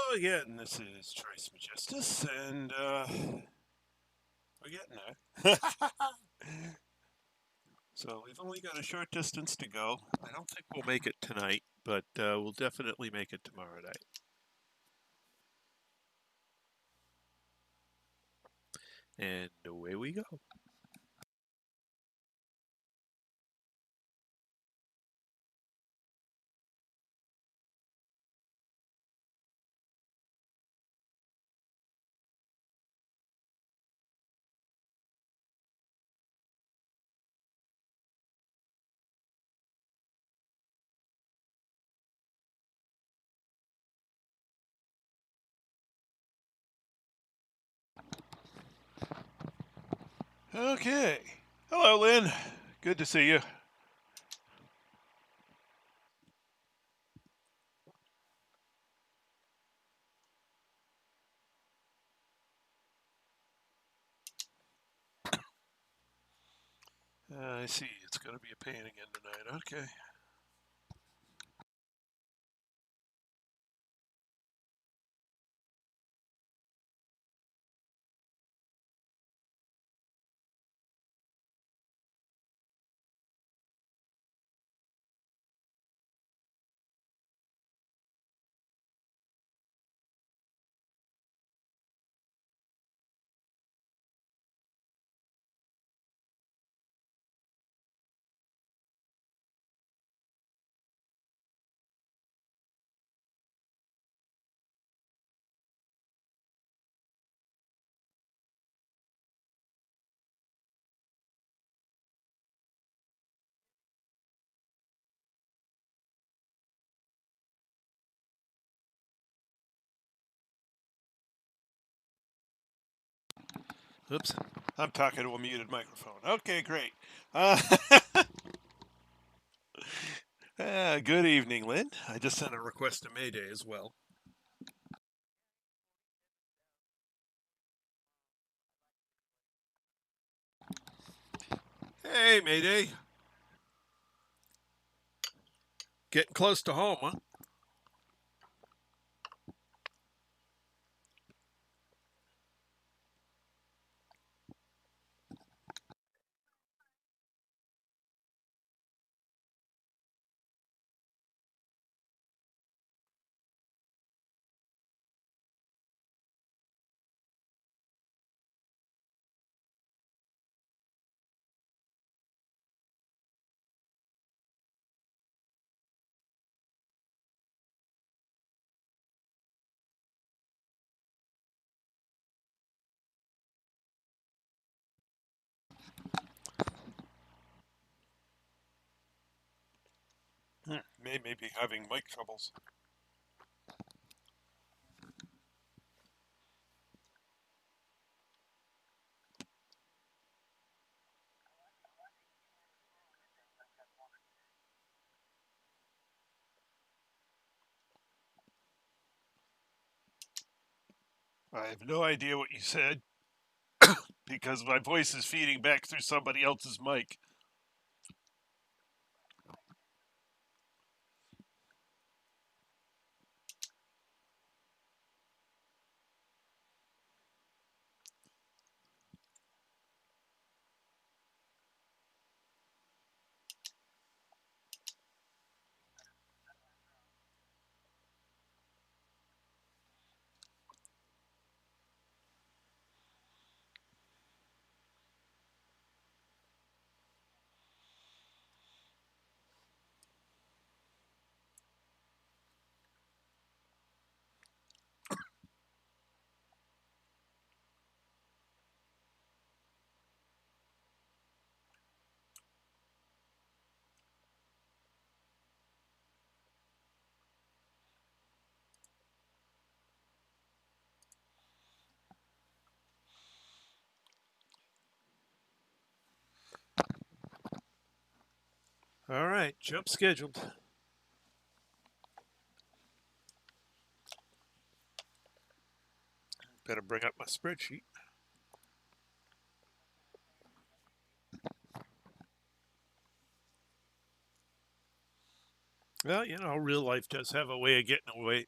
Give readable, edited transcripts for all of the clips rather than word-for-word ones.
Hello again, this is Trace Majestus, and we're getting there. So we've only got a short distance to go. I don't think we'll make it tonight, but we'll definitely make it tomorrow night. And away we go. Okay. Hello, Lynn. Good to see you. I see. It's going to be a pain again tonight. Okay. Oops. I'm talking to a muted microphone. Okay, great. Uh, good evening, Lynn. I just sent a request to Mayday as well. Hey, Mayday. Getting close to home, huh? May be having mic troubles. I have no idea what you said because my voice is feeding back through somebody else's mic. All right, jump scheduled. Better bring up my spreadsheet. Well, you know, real life does have a way of getting away,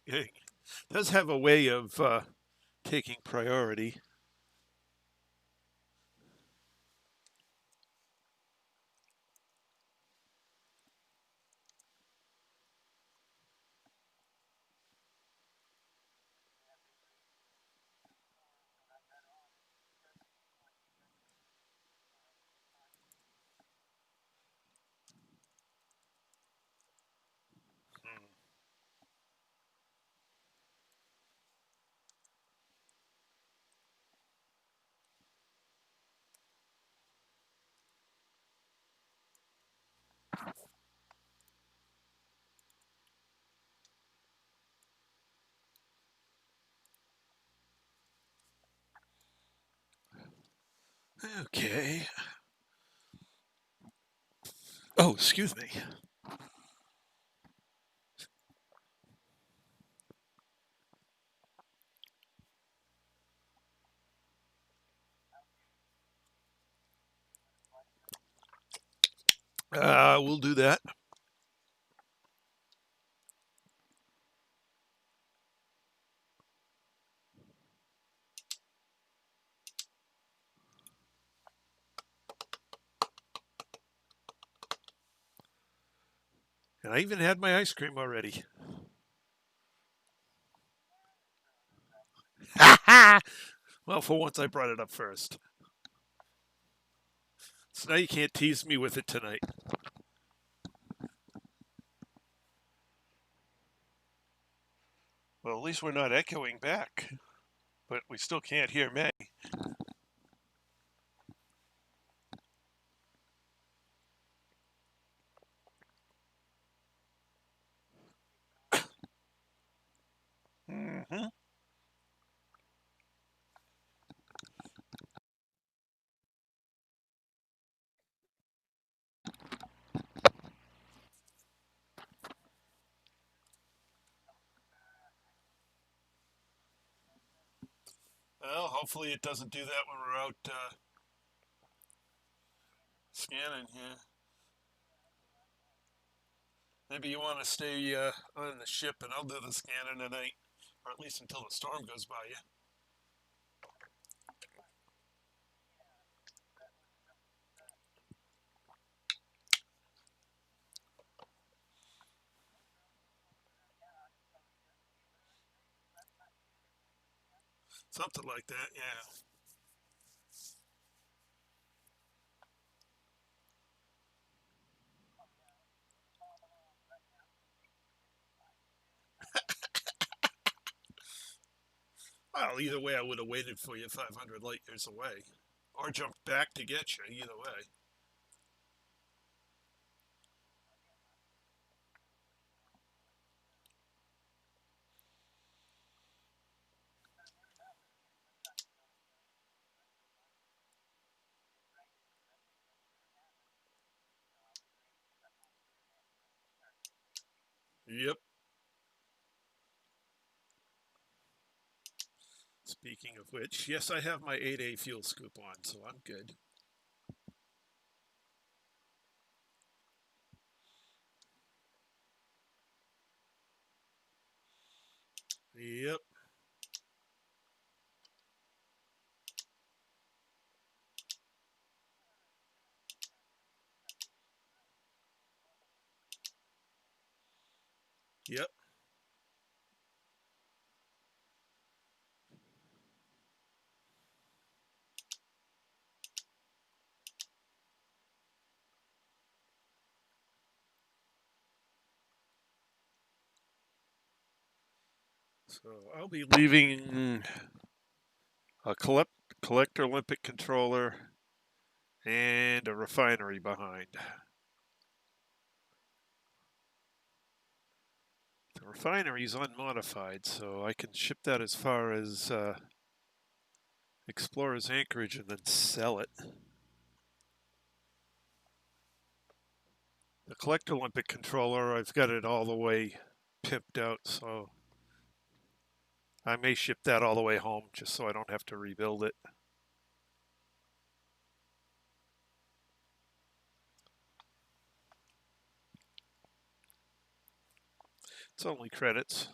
does have a way of taking priority. Okay. Oh, excuse me. We'll do that. And I even had my ice cream already. Well, for once I brought it up first. So now you can't tease me with it tonight. Well, at least we're not echoing back. But we still can't hear May. Mm-hmm. Well, hopefully it doesn't do that when we're out scanning here. Maybe you want to stay on the ship and I'll do the scanning tonight. Or at least until the storm goes by you. Something like that, yeah. Well, either way, I would have waited for you 500 light years away. Or jumped back to get you, either way. Yep. Speaking of which, yes, I have my 8A fuel scoop on, so I'm good. Yep. Yep. So I'll be leaving a collector Olympic controller and a refinery behind. The refinery is unmodified, so I can ship that as far as Explorer's Anchorage and then sell it. The collector Olympic controller, I've got it all the way pimped out, so I may ship that all the way home just so I don't have to rebuild it. It's only credits.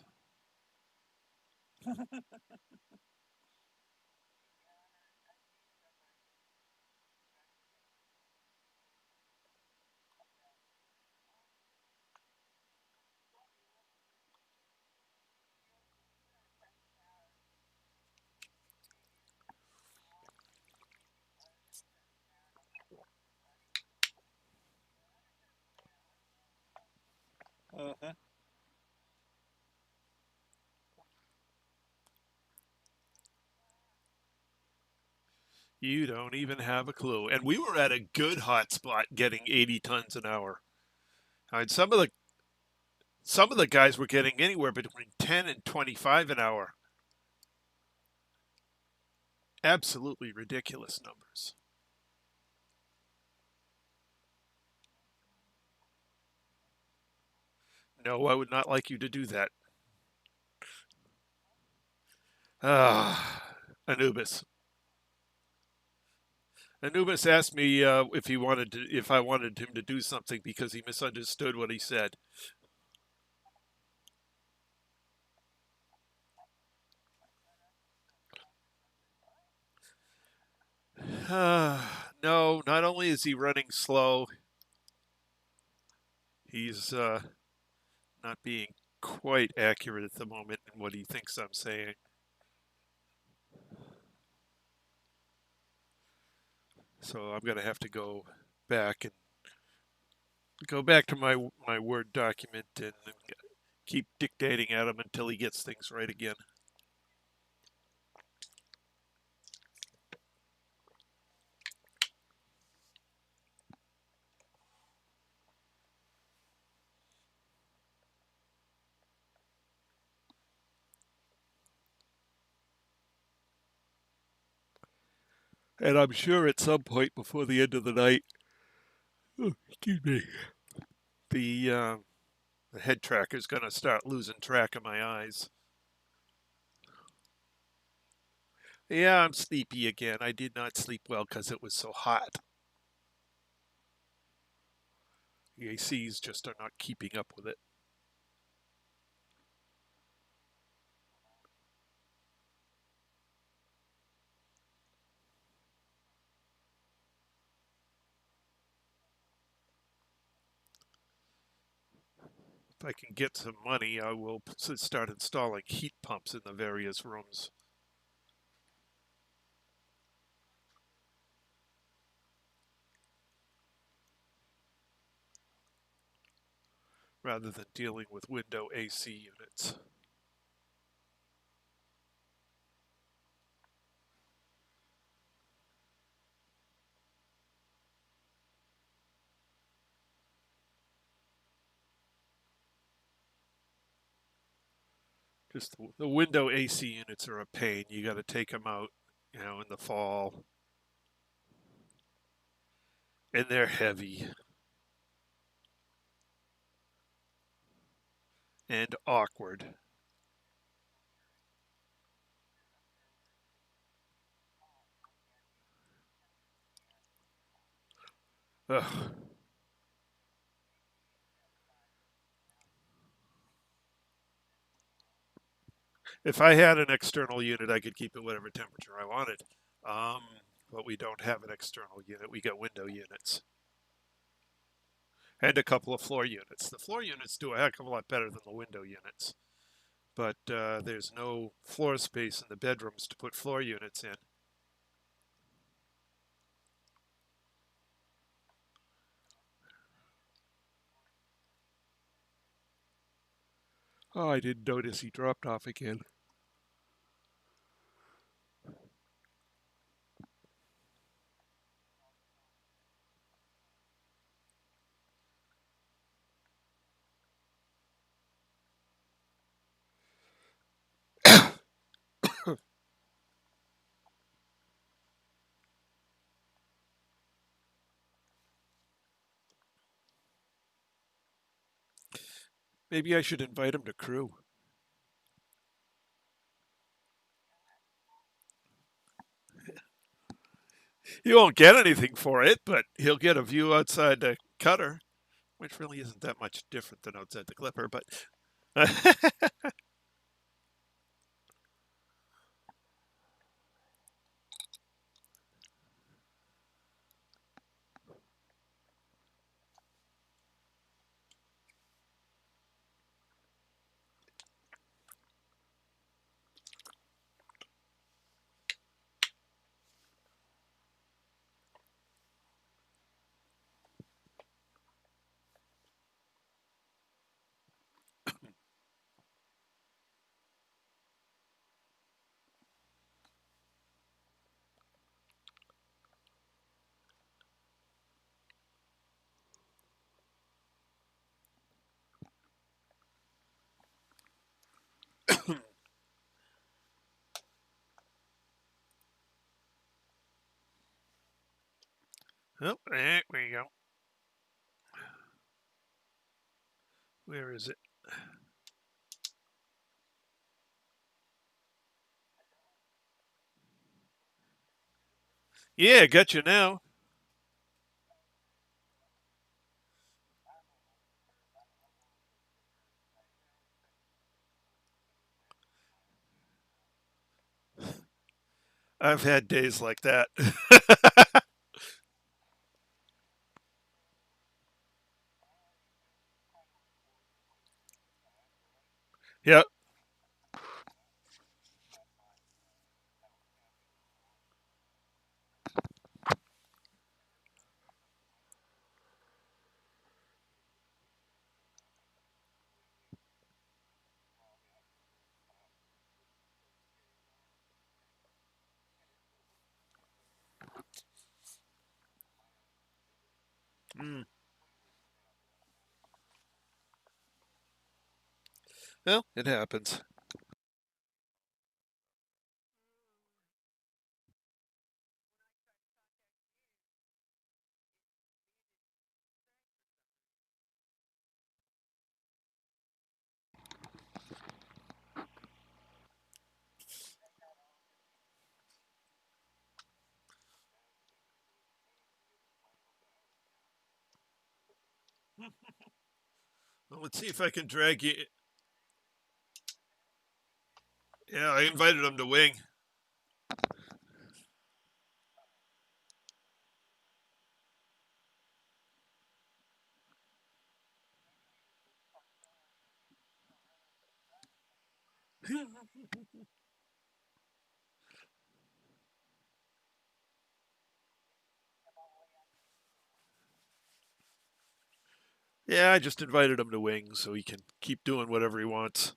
Uh-huh. You don't even have a clue. And we were at a good hot spot getting 80 tons an hour. I mean, some of the guys were getting anywhere between 10 and 25 an hour. Absolutely ridiculous numbers. No, I would not like you to do that. Ah, Anubis. Anubis asked me if I wanted him to do something because he misunderstood what he said. No, not only is he running slow, he's not being quite accurate at the moment in what he thinks I'm saying. So I'm going to have to back and go back to my Word document and keep dictating at him until he gets things right again. And I'm sure at some point before the end of the night, oh, excuse me, the uh, the head tracker's going to start losing track of my eyes. Yeah, I'm sleepy again. I did not sleep well because it was so hot. The ACs just are not keeping up with it. If I can get some money, I will start installing heat pumps in the various rooms rather than dealing with window AC units. Just the window AC units are a pain. You got to take them out, in the fall, and they're heavy and awkward. Ugh. If I had an external unit, I could keep it whatever temperature I wanted. Um, but we don't have an external unit. We got window units and a couple of floor units. The floor units do a heck of a lot better than the window units, but there's no floor space in the bedrooms to put floor units in. Oh, I didn't notice he dropped off again. Maybe I should invite him to Crew. He won't get anything for it, but he'll get a view outside the cutter, which really isn't that much different than outside the clipper. But Oh, there we go. Where is it? Yeah, got you now. I've had days like that. Yep. Mm. Well, it happens. Well, let's see if I can drag you. Yeah, I invited him to wing. Yeah, I just invited him to wing so he can keep doing whatever he wants.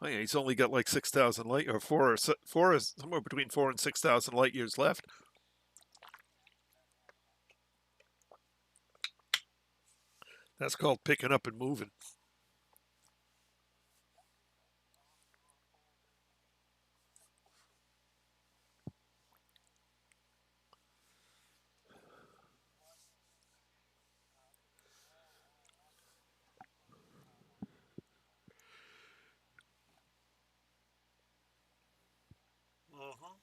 Oh yeah, he's only got like 6,000 light or four is somewhere between 4 and 6,000 light years left. That's called picking up and moving. Mm-hmm.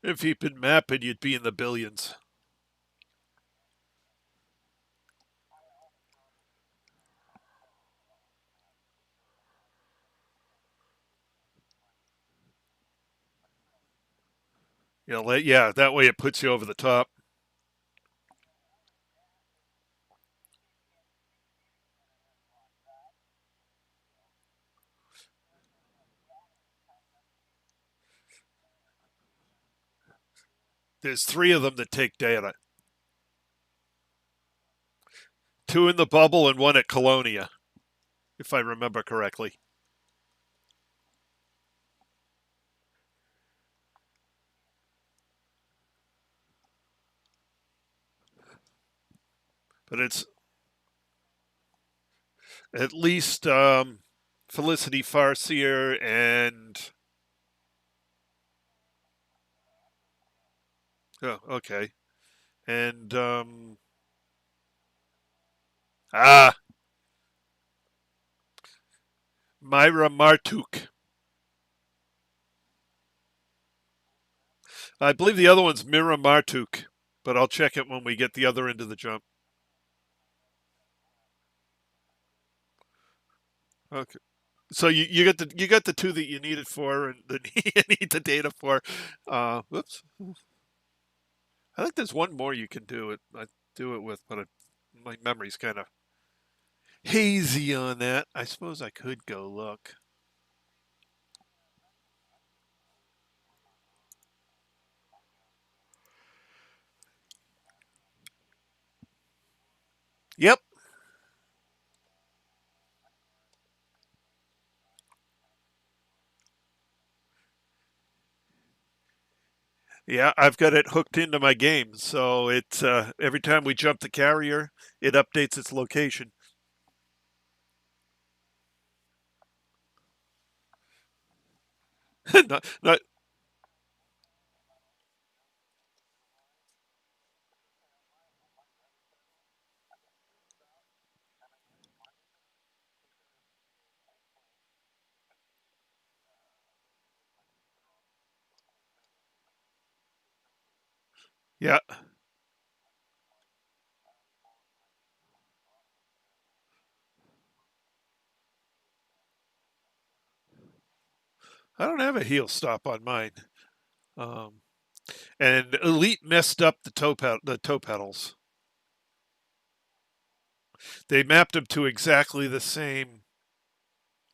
If he'd been mapping, you'd be in the billions. Yeah, that way it puts you over the top. There's three of them that take data. Two in the bubble and one at Colonia, if I remember correctly. But it's at least Felicity Farsier and oh, okay, and ah Myra Martuk. I believe the other one's Mira Martuk, but I'll check it when we get the other end of the jump. Okay. So you got the two that you need it for and that you need the data for. Whoops. I think there's one more you can do it. do it with, but my memory's kind of hazy on that. I suppose I could go look. Yep. Yeah, I've got it hooked into my game, so it's every time we jump the carrier, it updates its location. Not, yeah, I don't have a heel stop on mine. Um, and Elite messed up the toe pedals. They mapped them to exactly the same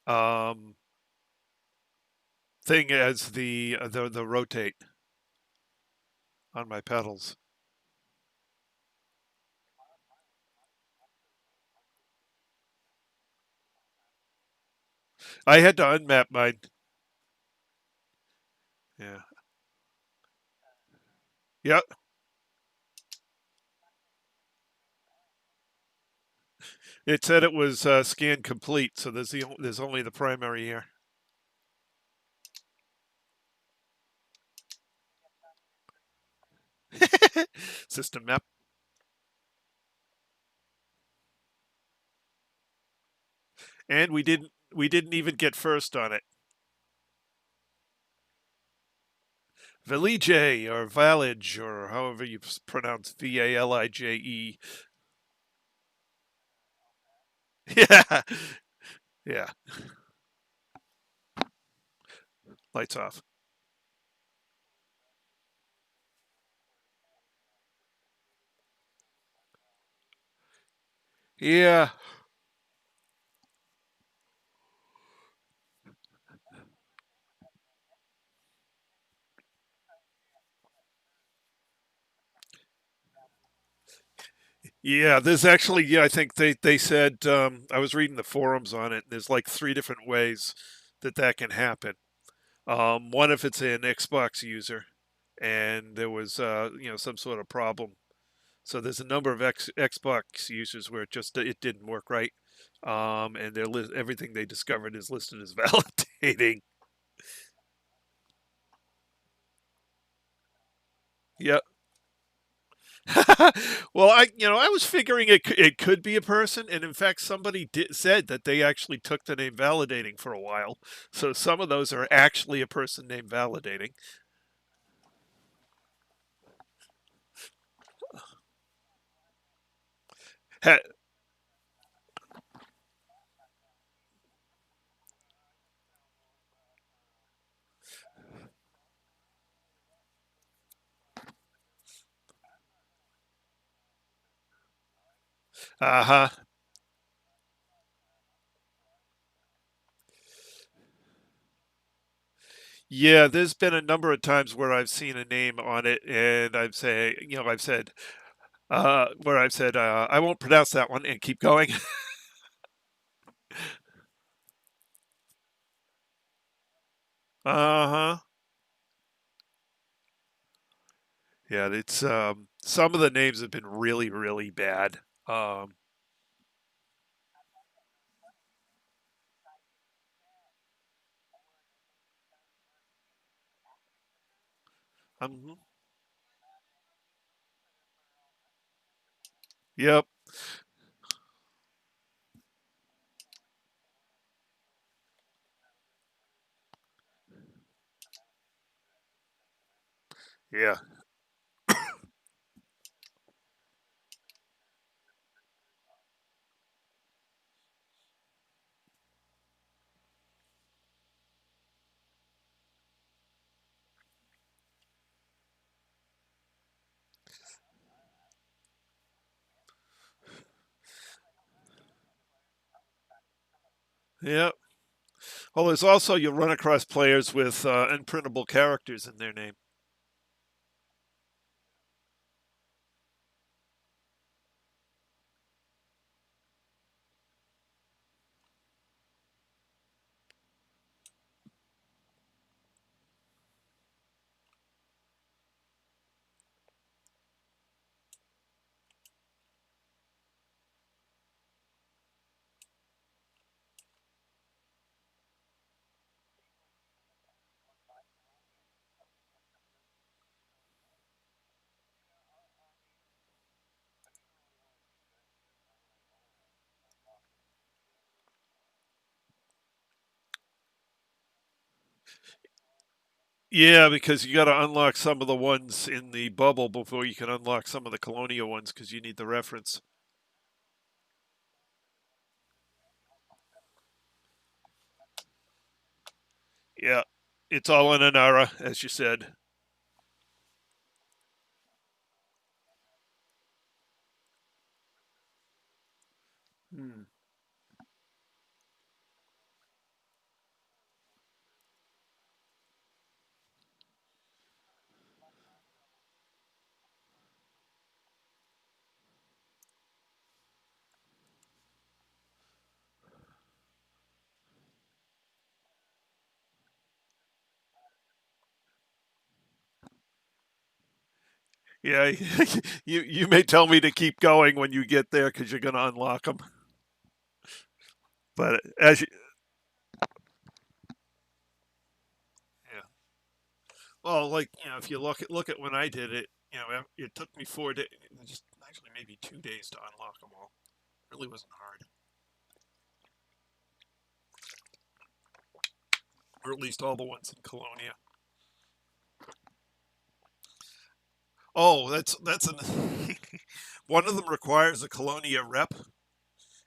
um, thing as the rotate on my pedals. I had to unmap mine. Yeah. Yep. It said it was scan complete, so there's only the primary here. System map. And we didn't even get first on it. Valige or Valage or however you pronounce Valije. Yeah. Yeah. Lights off. Yeah. Yeah, there's actually, yeah, I think they said I was reading the forums on it. There's like three different ways that can happen. One if it's an Xbox user, and there was some sort of problem. So there's a number of Xbox users where it didn't work right, and everything they discovered is listed as validating. Yep. Well, I was figuring it could be a person, and in fact, somebody said that they actually took the name validating for a while. So some of those are actually a person named validating. Ha- uh-huh. Yeah, there's been a number of times where I've seen a name on it, and I've said I won't pronounce that one and keep going. Uh-huh. Yeah, it's some of the names have been really, really bad. Um, mhm. Yep. Yeah. Yeah. Well, there's also you'll run across players with unprintable characters in their name. Yeah, because you got to unlock some of the ones in the bubble before you can unlock some of the Colonia ones because you need the reference. Yeah, it's all in Anara, as you said. Hmm. Yeah, you may tell me to keep going when you get there because you're going to unlock them. But as you, yeah, well, like if you look at when I did it, it took me 4 days, just actually maybe 2 days to unlock them all. It really wasn't hard, or at least all the ones in Colonia. Oh, that's an one of them requires a Colonia rep,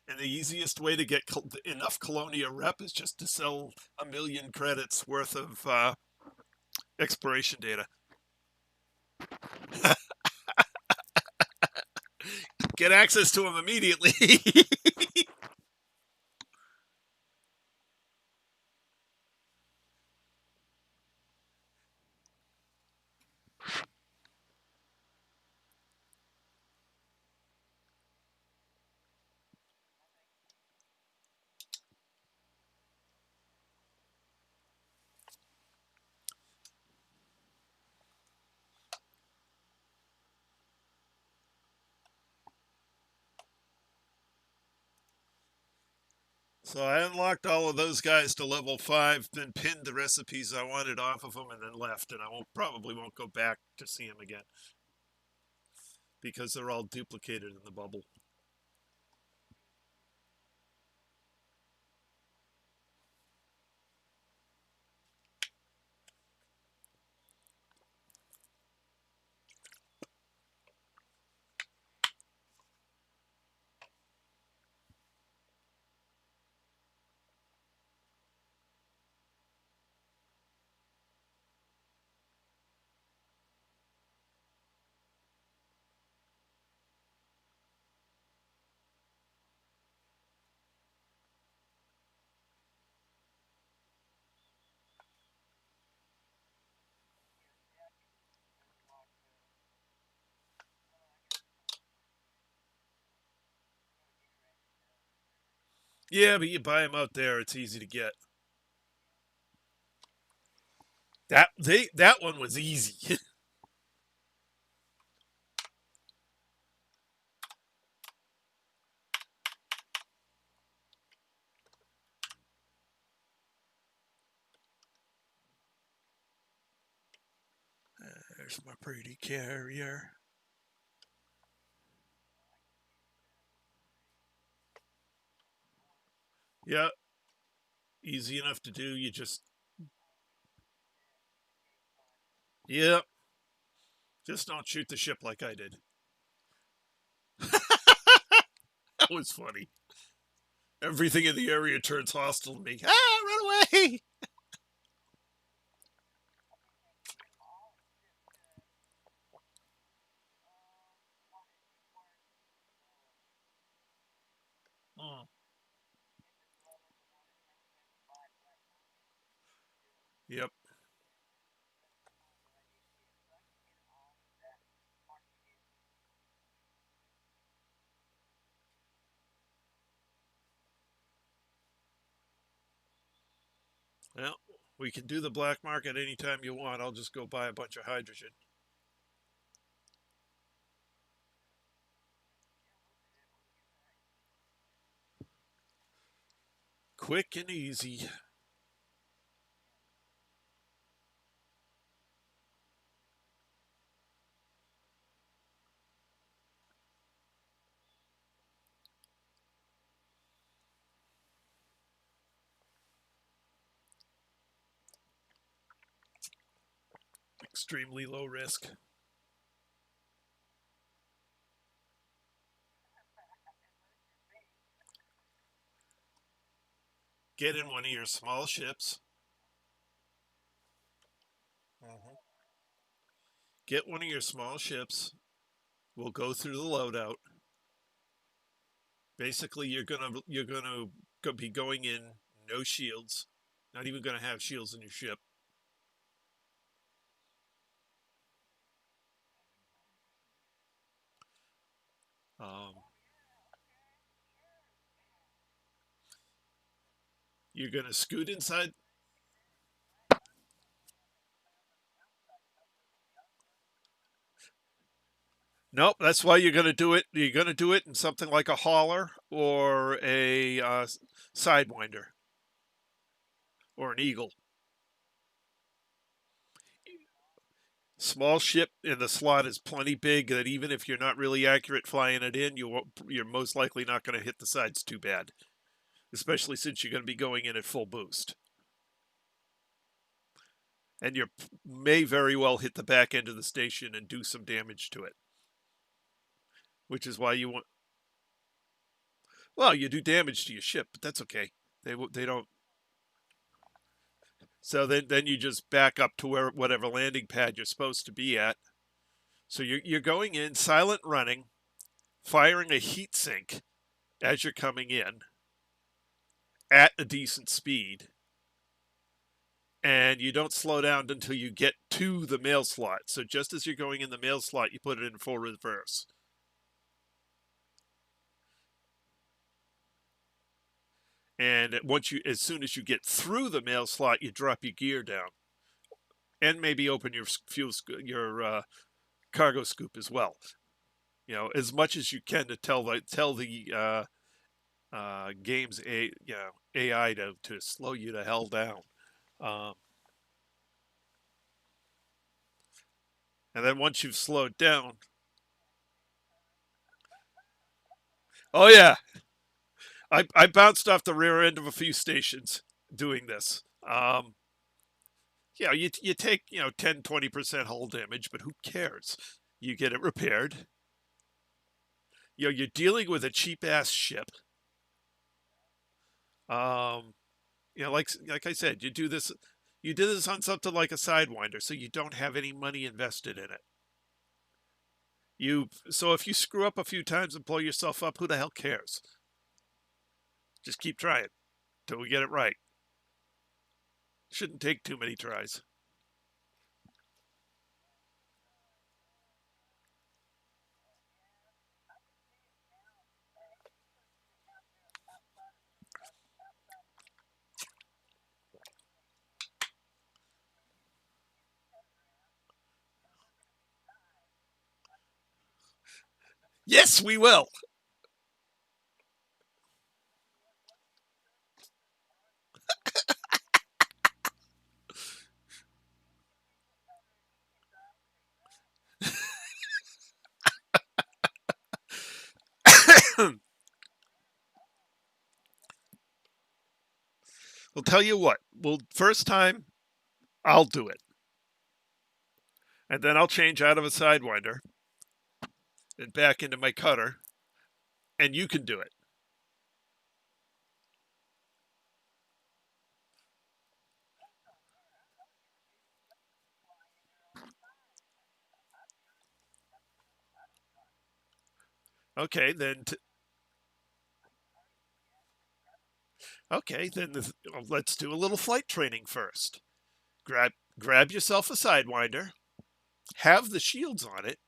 and the easiest way to get enough Colonia rep is just to sell 1,000,000 credits worth of expiration data. Get access to them immediately. So I unlocked all of those guys to level 5, then pinned the recipes I wanted off of them, and then left. And I probably won't go back to see them again because they're all duplicated in the bubble. Yeah, but you buy them out there; it's easy to get. That one was easy. There's my pretty carrier. Yeah, easy enough to do. You just yeah, just don't shoot the ship like I did. That was funny. Everything in the area turns hostile to me. Ah, run away! Hmm. Yep. Well, we can do the black market anytime you want. I'll just go buy a bunch of hydrogen. Quick and easy. Extremely low risk. Get in one of your small ships. Mhm. Get one of your small ships. We'll go through the loadout. Basically, you're gonna be going in no shields. Not even gonna have shields in your ship. Um, you're gonna scoot inside. Nope, that's why you're gonna do it. You're gonna do it in something like a hauler or a sidewinder or an eagle. Small ship in the slot is plenty big that even if you're not really accurate flying it in, you're most likely not going to hit the sides too bad, especially since you're going to be going in at full boost. And you may very well hit the back end of the station and do some damage to it, which is why you want. Well, you do damage to your ship, but that's okay. They don't. So then you just back up to where whatever landing pad you're supposed to be at. So you're going in silent running, firing a heat sink as you're coming in at a decent speed, and you don't slow down until you get to the mail slot. So just as you're going in the mail slot, you put it in full reverse. And as soon as you get through the mail slot, you drop your gear down, and maybe open your cargo scoop as well. As much as you can to tell the game's AI to slow you the hell down. Um, and then once you've slowed down, oh yeah, I bounced off the rear end of a few stations doing this. You take 10-20% hull damage, but who cares? You get it repaired. You're dealing with a cheap ass ship. Um, like I said, you did this on something like a sidewinder, so you don't have any money invested in it. So if you screw up a few times and blow yourself up, who the hell cares? Just keep trying till we get it right. Shouldn't take too many tries. Yes, we will. We'll tell you what. Well, first time I'll do it, and then I'll change out of a sidewinder and back into my cutter, and you can do it. Okay, then. Okay, then let's do a little flight training first. grab yourself a sidewinder, have the shields on it,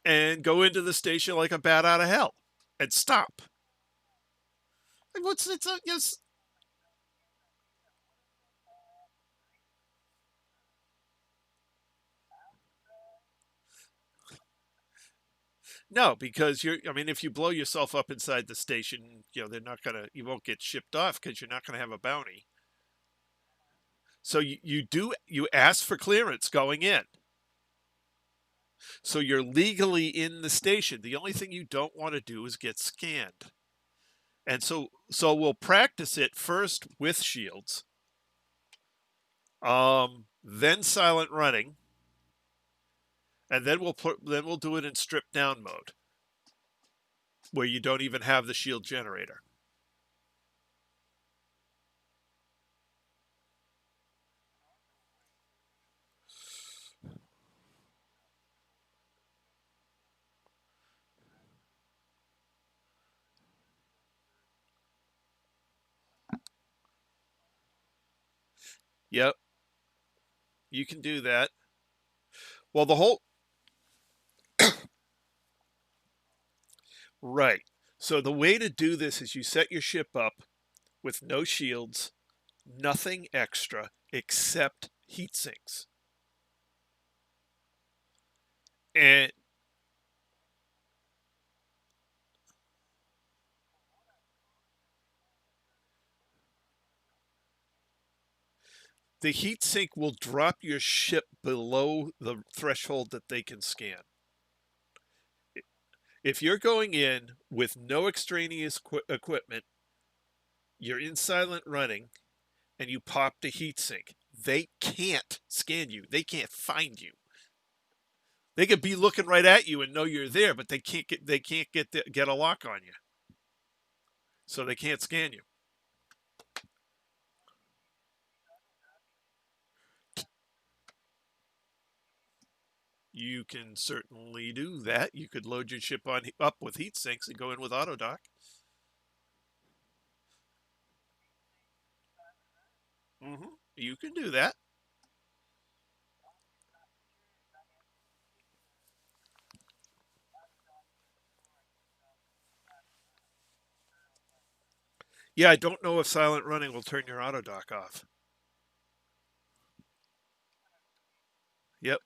and go into the station like a bat out of hell and stop. Like, what's it's a yes? No, because you're. I mean, if you blow yourself up inside the station, they're not gonna. You won't get shipped off because you're not gonna have a bounty. So you ask for clearance going in. So you're legally in the station. The only thing you don't want to do is get scanned. And so we'll practice it first with shields, then silent running, and then we'll do it in stripped down mode, where you don't even have the shield generator. Yep, you can do that. Well, the whole right. So the way to do this is you set your ship up with no shields, nothing extra except heat sinks. And the heat sink will drop your ship below the threshold that they can scan. If you're going in with no extraneous equipment, you're in silent running, and you pop the heat sink, they can't scan you. They can't find you. They could be looking right at you and know you're there, but they can't get a lock on you, so they can't scan you. You can certainly do that. You could load your ship on up with heat sinks and go in with auto dock. You can do that. Yeah, I don't know if silent running will turn your auto dock off. Yep.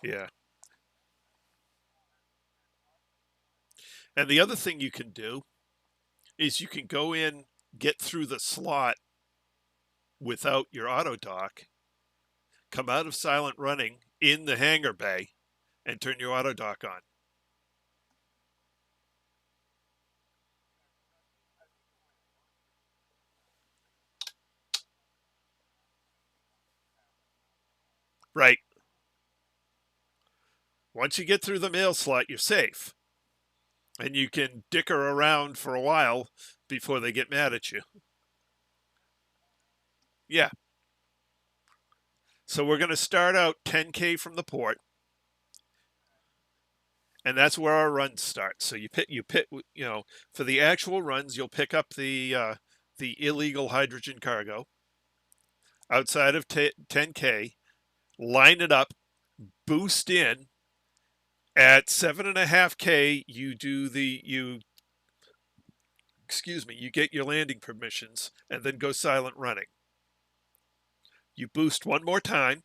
Yeah. And the other thing you can do is you can go in, get through the slot without your auto dock, come out of silent running in the hangar bay, and turn your auto dock on. Right. Once you get through the mail slot, you're safe. And you can dicker around for a while before they get mad at you. Yeah. So we're going to start out 10K from the port, and that's where our runs start. So for the actual runs, you'll pick up the illegal hydrogen cargo outside of 10K, line it up, boost in. At 7.5K, you get your landing permissions and then go silent running. You boost one more time,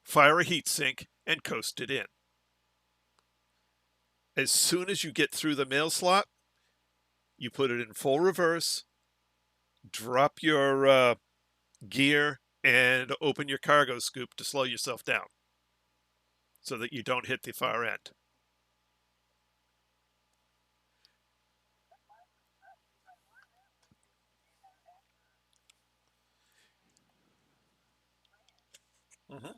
fire a heat sink, and coast it in. As soon as you get through the mail slot, you put it in full reverse, drop your gear, and open your cargo scoop to slow yourself down so that you don't hit the far end. Mm-hmm.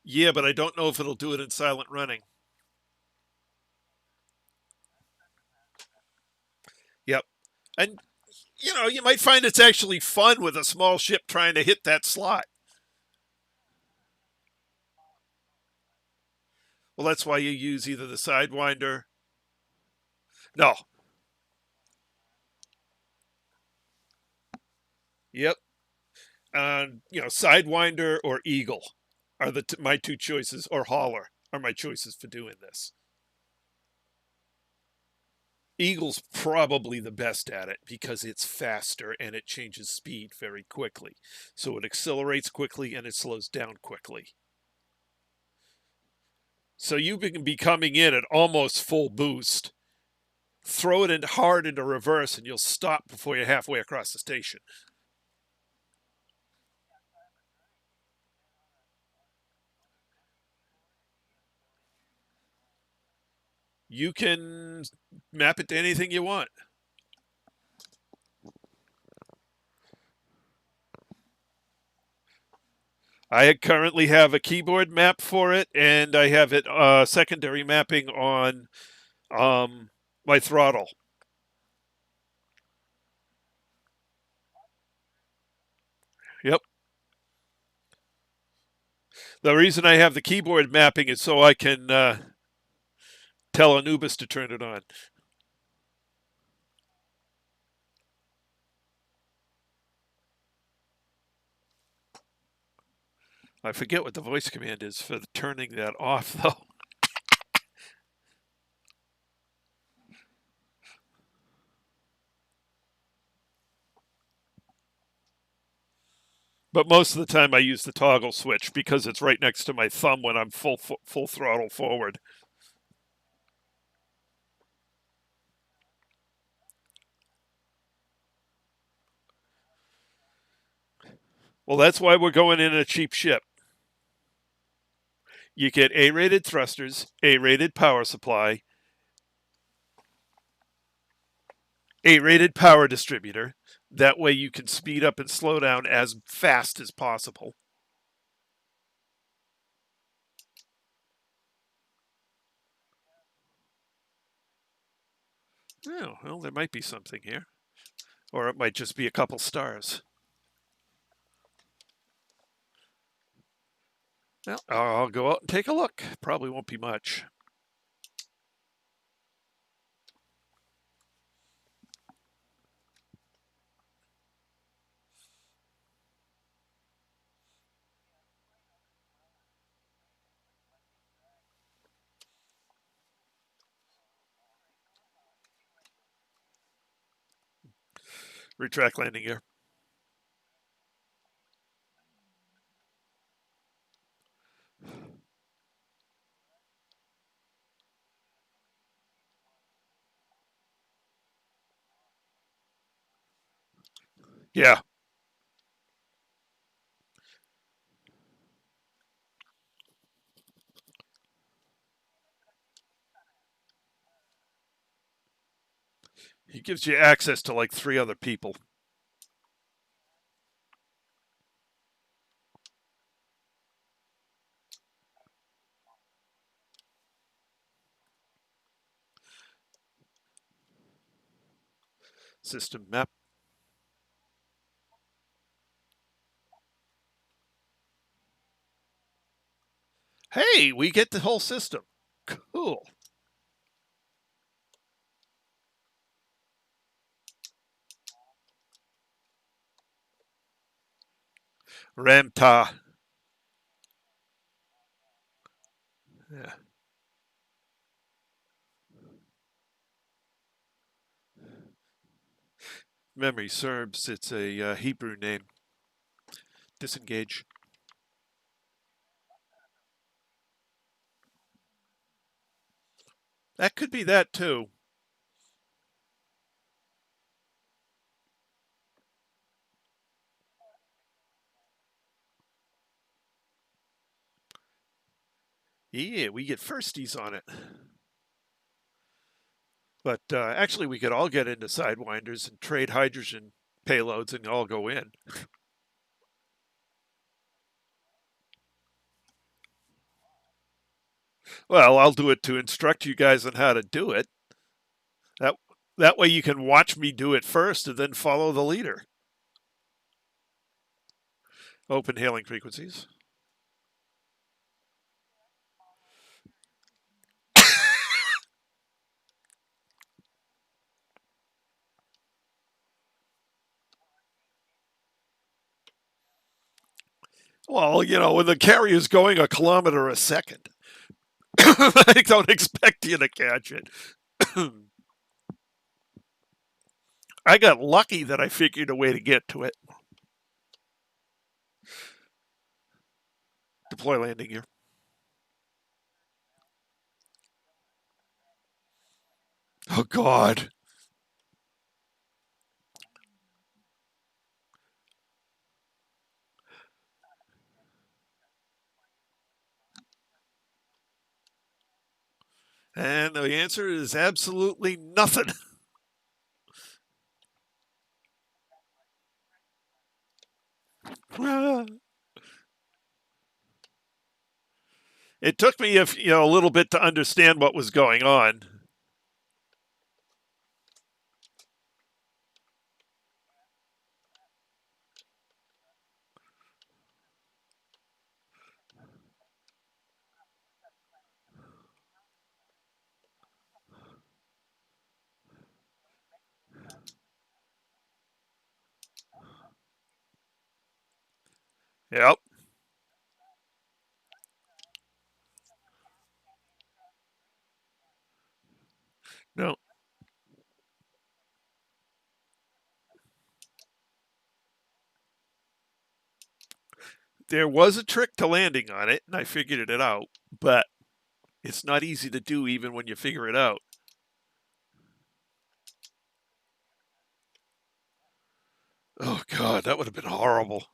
Yeah, but I don't know if it'll do it in silent running. Yep. And, you might find it's actually fun with a small ship trying to hit that slot. Well, that's why you use either the Sidewinder. No. Yep. Sidewinder or Eagle are my two choices, or Hauler are my choices for doing this. Eagle's probably the best at it because it's faster and it changes speed very quickly. So it accelerates quickly and it slows down quickly. So you can be coming in at almost full boost, throw it in hard into reverse, and you'll stop before you're halfway across the station. You can map it to anything you want. I currently have a keyboard map for it, and I have it secondary mapping on my throttle. Yep. The reason I have the keyboard mapping is so I can tell Anubis to turn it on. I forget what the voice command is for turning that off, though. But most of the time, I use the toggle switch because it's right next to my thumb when I'm full throttle forward. Well, that's why we're going in a cheap ship. You get A-rated thrusters, A-rated power supply, A-rated power distributor. That way you can speed up and slow down as fast as possible. Oh, well, there might be something here. Or it might just be a couple stars. Well, I'll go out and take a look. Probably won't be much. Retract landing gear. Yeah. He gives you access to like 3 other people. System map. Hey, we get the whole system. Cool. Ramta. Yeah. Memory serves, it's a Hebrew name. Disengage. That could be that too. Yeah, we get firsties on it. But actually, we could all get into Sidewinders and trade hydrogen payloads and all go in. Well, I'll do it to instruct you guys on how to do it. That that way you can watch me do it first and then follow the leader. Open hailing frequencies. Well, when the carrier's going a kilometer a second, I don't expect you to catch it. I got lucky that I figured a way to get to it. Deploy landing gear. Oh, God. And the answer is absolutely nothing. It took me a little bit to understand what was going on. Yep. No, there was a trick to landing on it, and I figured it out, but it's not easy to do even when you figure it out. Oh, God, that would have been horrible.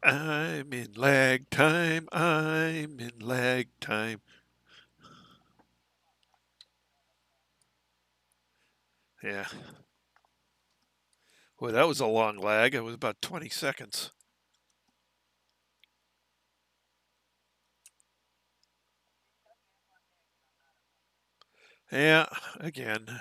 I'm in lag time. I'm in lag time. Yeah. Well, that was a long lag. It was about 20 seconds. Yeah, again.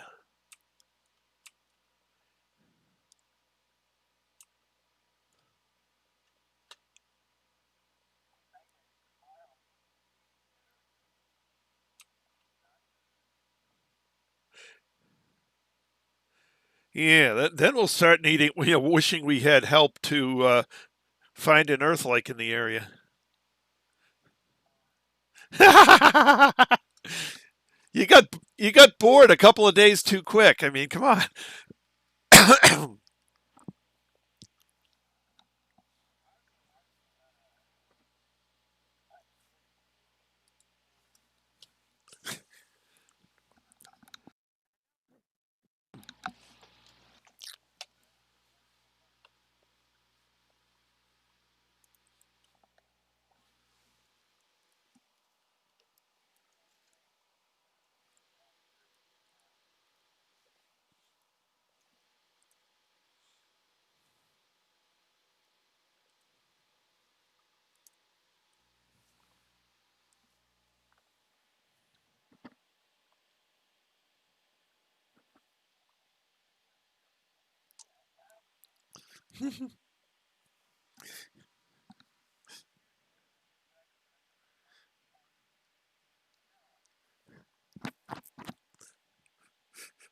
Yeah, then we'll start needing, wishing we had help to find an Earth-like in the area. you got you got bored a couple of days too quick. I mean, come on.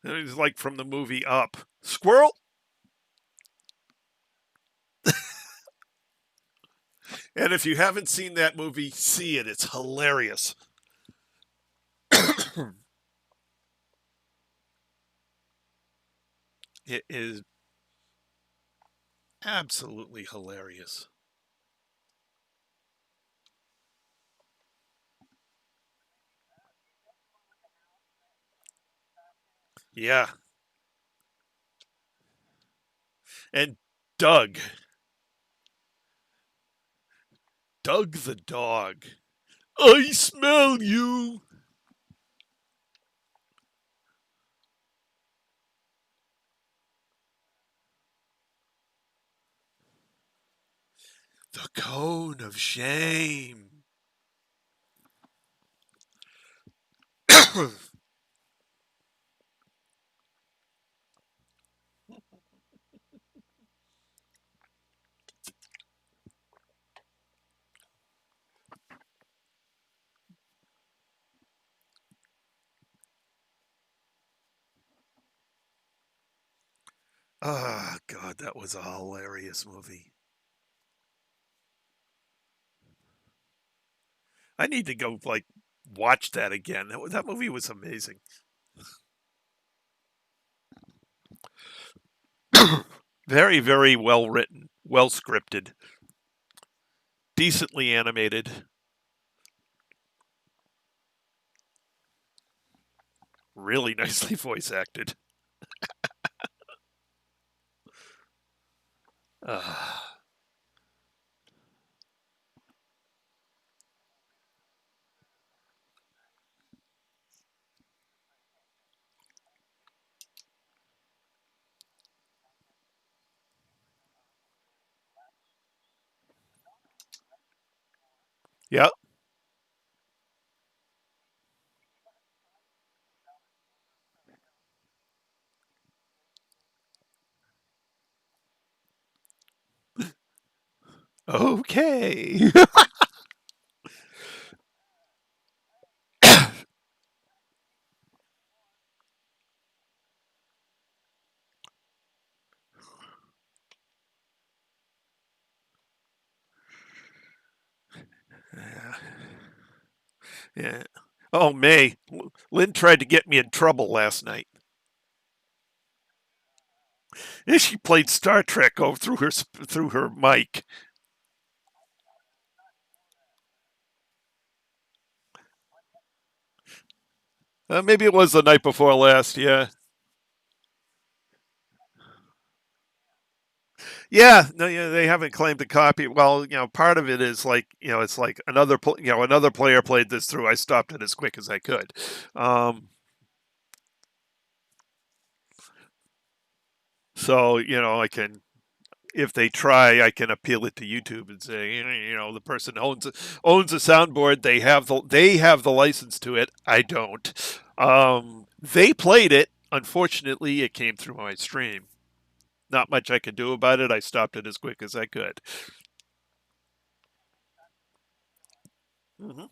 It's like from the movie Up. Squirrel. And if you haven't seen that movie, see it. It's hilarious. It is absolutely hilarious. Yeah. And Doug. Doug the dog. I smell you. The cone of shame. Ah, God, that was a hilarious movie. I need to go like watch that again. That movie was amazing. Very, very well written, well scripted, decently animated, really nicely voice acted. Uh, yeah. Okay. Yeah. Yeah. Oh, May. Lynn tried to get me in trouble last night. And she played Star Trek over through her mic. Maybe it was the night before last. Yeah. Yeah, no, yeah, they haven't claimed a copy. Well, part of it is like, it's like another player played this through. I stopped it as quick as I could. Um, so, I can, if they try, I can appeal it to YouTube and say, the person owns a soundboard. They have the license to it. I don't. They played it. Unfortunately, it came through my stream. Not much I could do about it. I stopped it as quick as I could. Hmm.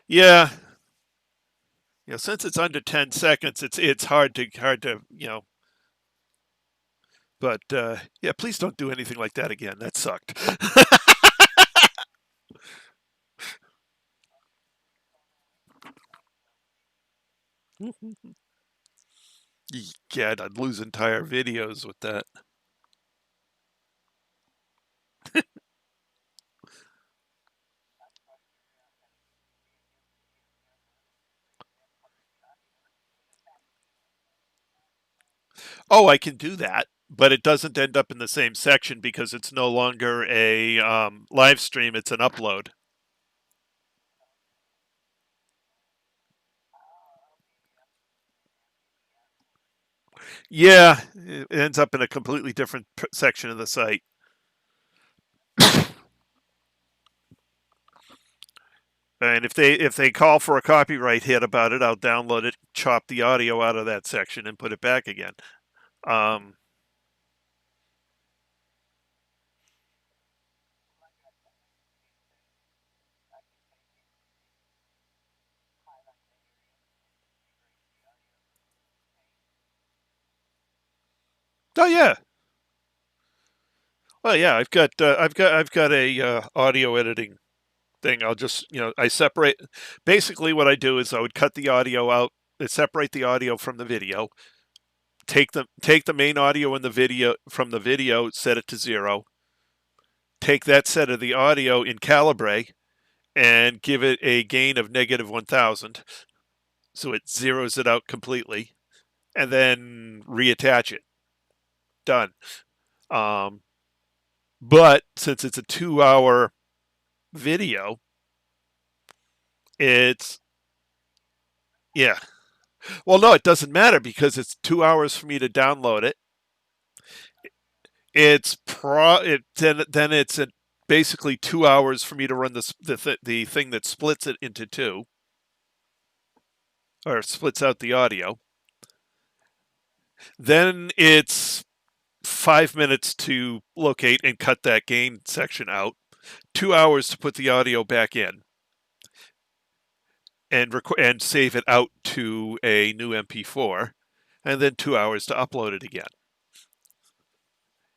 Yeah, since it's under 10 seconds, it's hard to. But yeah, please don't do anything like that again. That sucked. Yeah, I'd lose entire videos with that. Oh, I can do that, but it doesn't end up in the same section because it's no longer a live stream. It's an upload. Yeah, it ends up in a completely different section of the site. And if they call for a copyright hit about it, I'll download it, chop the audio out of that section, and put it back again. Um, oh yeah, well yeah, I've got a audio editing thing. I'll just I separate. Basically, what I do is I would cut the audio out, separate the audio from the video, take the main audio in the video from the video, set it to 0, take that set of the audio in Calibre and give it a gain of negative 1000, so it zeroes it out completely, and then reattach it. Done. Um, but since it's a 2-hour video, it's yeah. Well, no, it doesn't matter because it's 2 hours for me to download it. Then it's basically 2 hours for me to run the thing that splits it into two, or splits out the audio. Then it's 5 minutes to locate and cut that gain section out. 2 hours to put the audio back in and save it out to a new MP4, and then 2 hours to upload it again.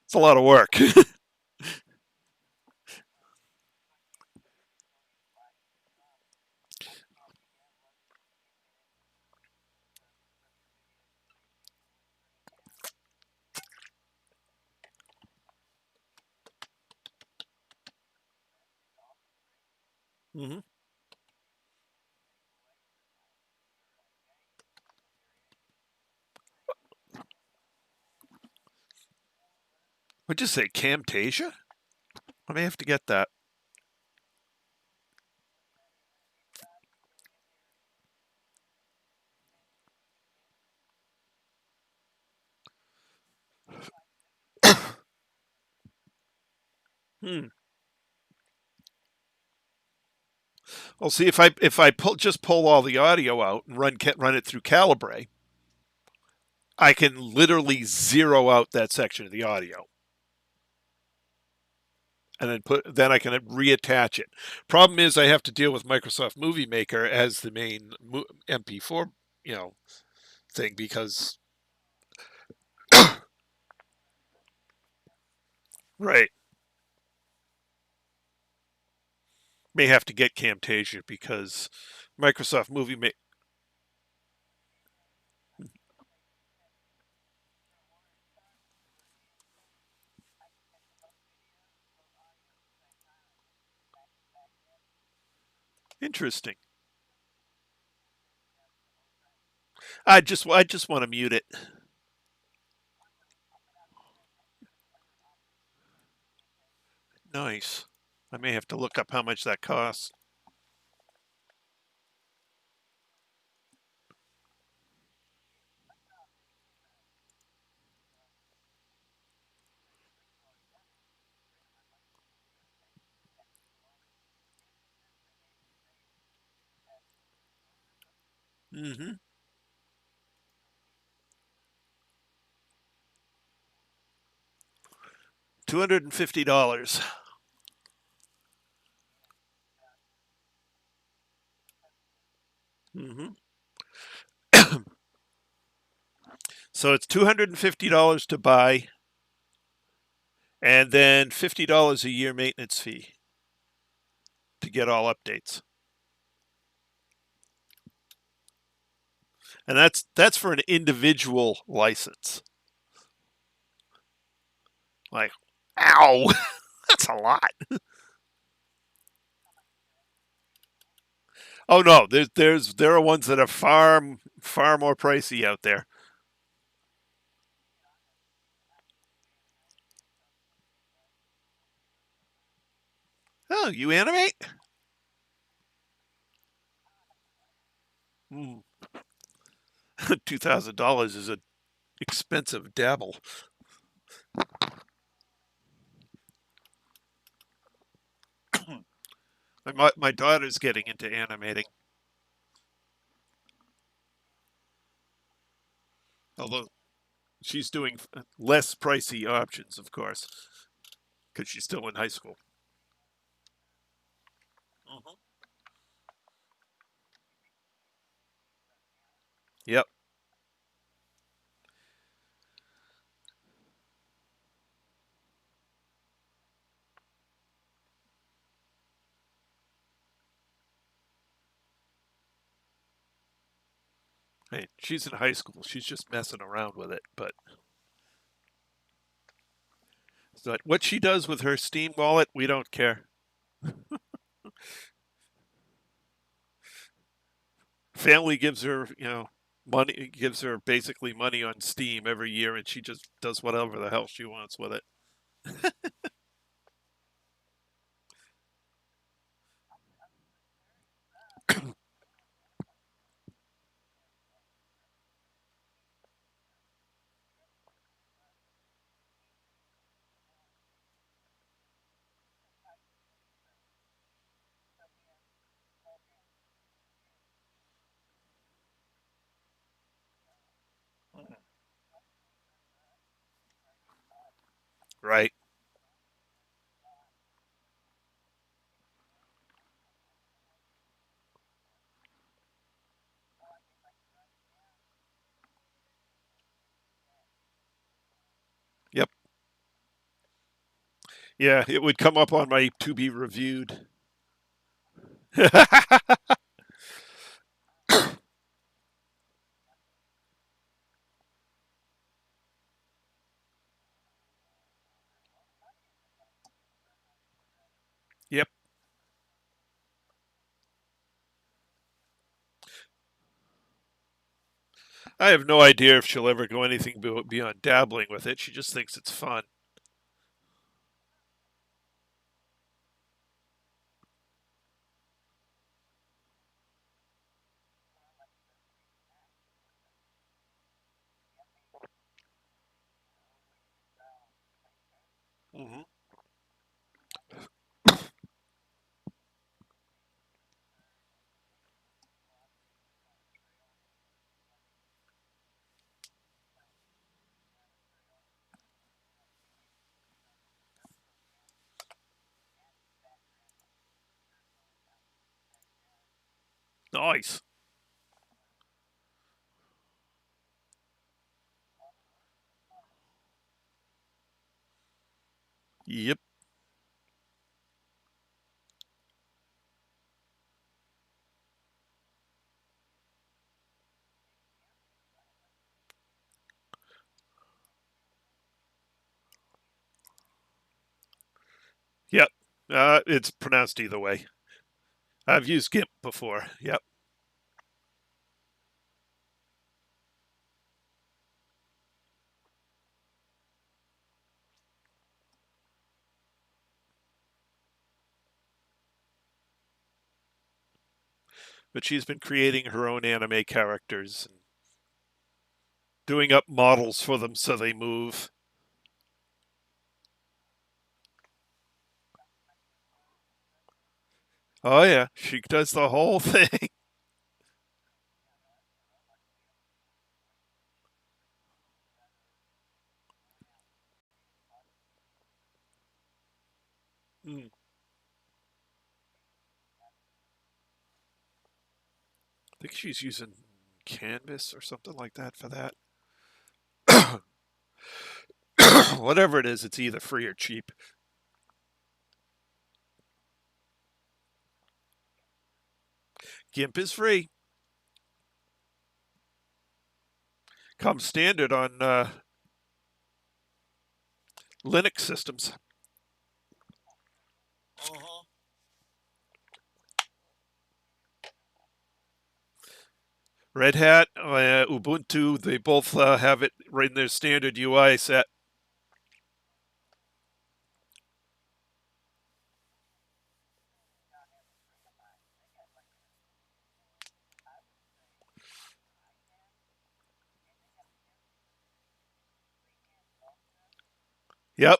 It's a lot of work. Mm-hmm. What'd you say, Camtasia? I may have to get that. Hmm. Well, see if I pull all the audio out and run it through Calibre, I can literally zero out that section of the audio, and then I can reattach it. Problem is, I have to deal with Microsoft Movie Maker as the main MP4, thing, because right, may have to get Camtasia because Microsoft Movie Maker. Interesting. I just want to mute it. Nice. I may have to look up how much that costs. Mm-hmm. $250. Mm-hmm. So it's $250 to buy, and then $50 a year maintenance fee to get all updates. And that's for an individual license. Like, ow, that's a lot. Oh no, there are ones that are far more pricey out there. Oh, you animate? Mm. $2,000 is an expensive dabble. My daughter's getting into animating, although she's doing less pricey options, of course, because she's still in high school. Mm-hmm. Yep. Hey, she's in high school. She's just messing around with it, but But what she does with her Steam wallet, we don't care. Family gives her, money, gives her basically money on Steam every year, and she just does whatever the hell she wants with it. Right. Yep. Yeah, it would come up on my to be reviewed. Yep. I have no idea if she'll ever go anything beyond dabbling with it. She just thinks it's fun. Hmm. Nice. Yep. Yep. It's pronounced either way. I've used GIMP before. Yep. But she's been creating her own anime characters and doing up models for them so they move. Oh yeah, she does the whole thing. Mm. I think she's using Canvas or something like that for that. Whatever it is, it's either free or cheap. GIMP is free. Comes standard on Linux systems. Uh-huh. Red Hat, Ubuntu, they both have it right in their standard UI set. Yep,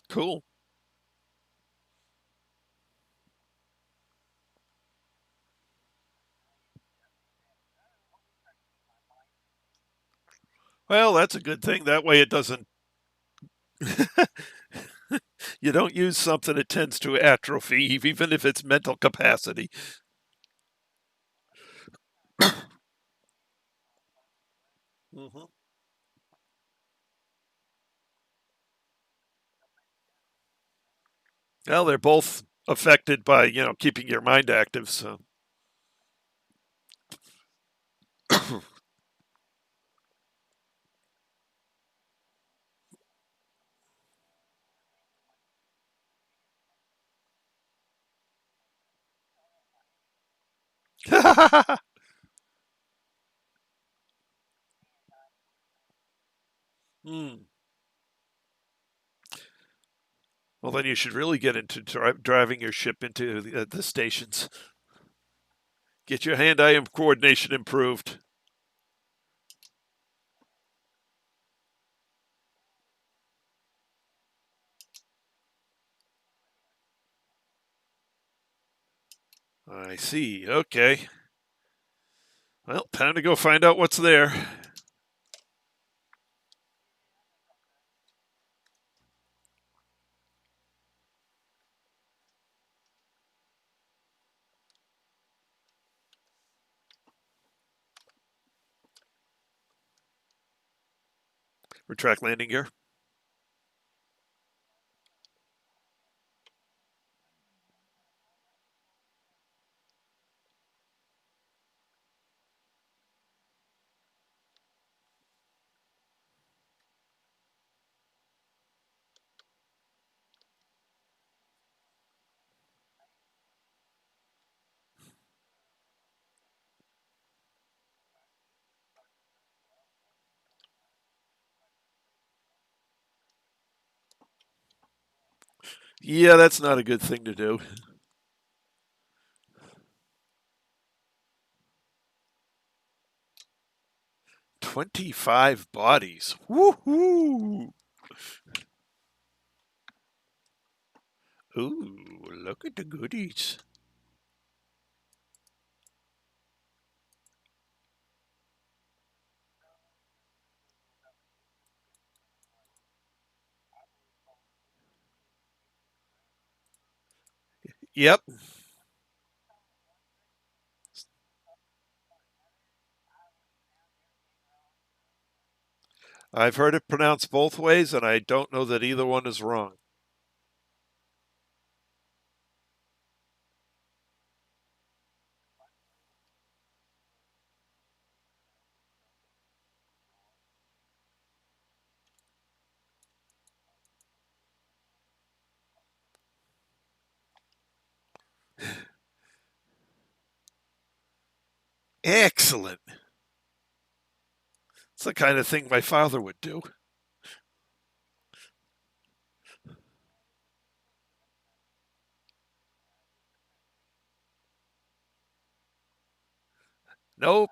cool. Well, that's a good thing. That way it doesn't, you don't use something that tends to atrophy, even if it's mental capacity. Hmm. Well, they're both affected by, keeping your mind active. So, hmm. Well, then you should really get into driving your ship into the stations. Get your hand-eye coordination improved. I see. Okay. Well, time to go find out what's there. Retract landing gear. Yeah, that's not a good thing to do. 25 bodies. Woohoo! Ooh, look at the goodies. Yep. I've heard it pronounced both ways, and I don't know that either one is wrong. Excellent. It's the kind of thing my father would do. Nope.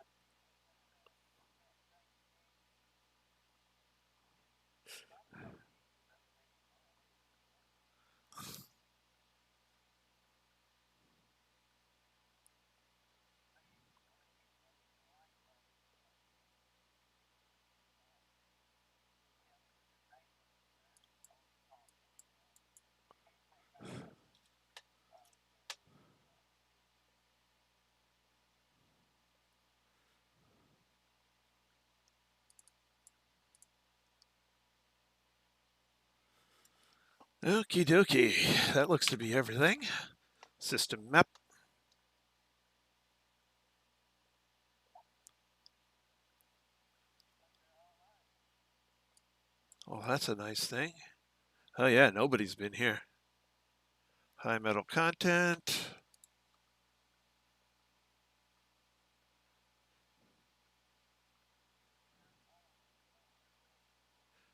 Okie dokie. That looks to be everything. System map. Oh, that's a nice thing. Oh, yeah, nobody's been here. High metal content.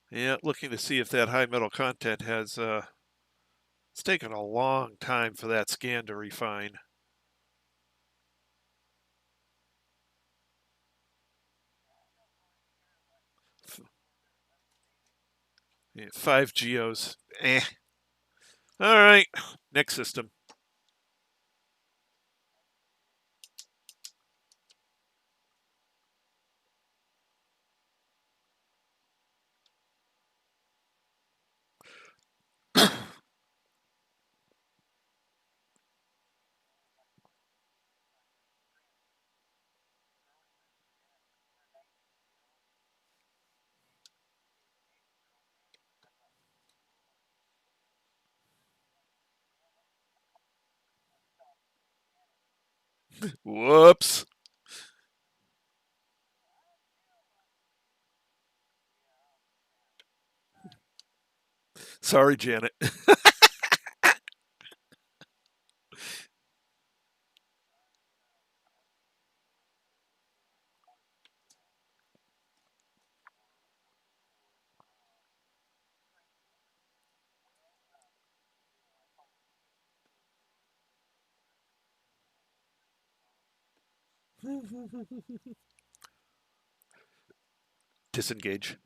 Yeah, looking to see if that high metal content has. It's taken a long time for that scan to refine. Yeah, 5 geos. Eh. All right. Next system. Whoops. Sorry, Janet. Disengage.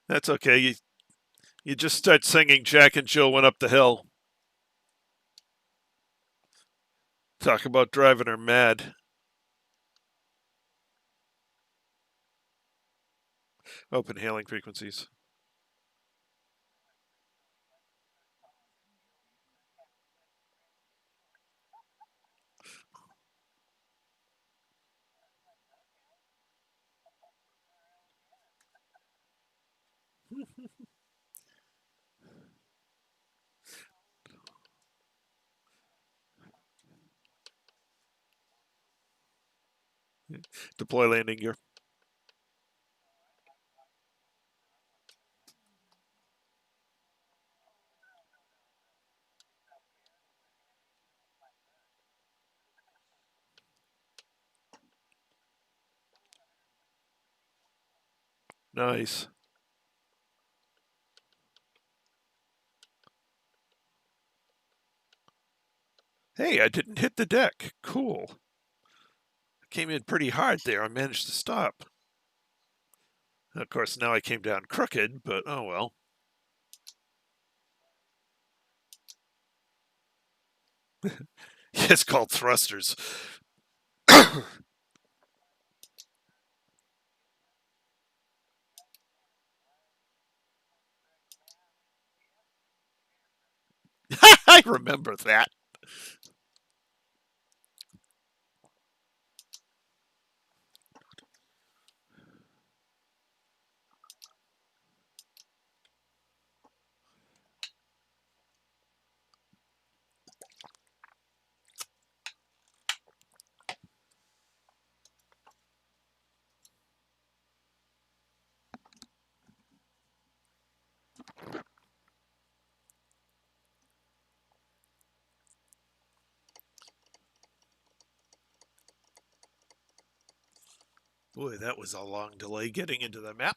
That's okay. You just start singing Jack and Jill went up the hill. Talk about driving her mad. Open hailing frequencies. Deploy landing gear. Nice. Hey, I didn't hit the deck. Cool. Came in pretty hard there. I managed to stop. Of course, now I came down crooked, but oh well. It's called thrusters. I remember that. Boy, that was a long delay getting into the map.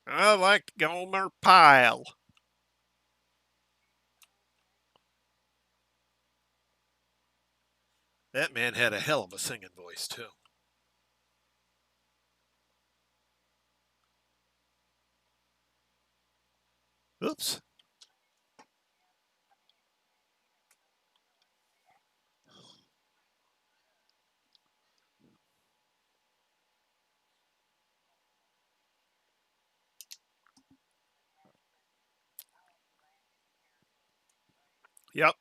I like Gomer Pyle. That man had a hell of a singing voice, too. Oops. Yep.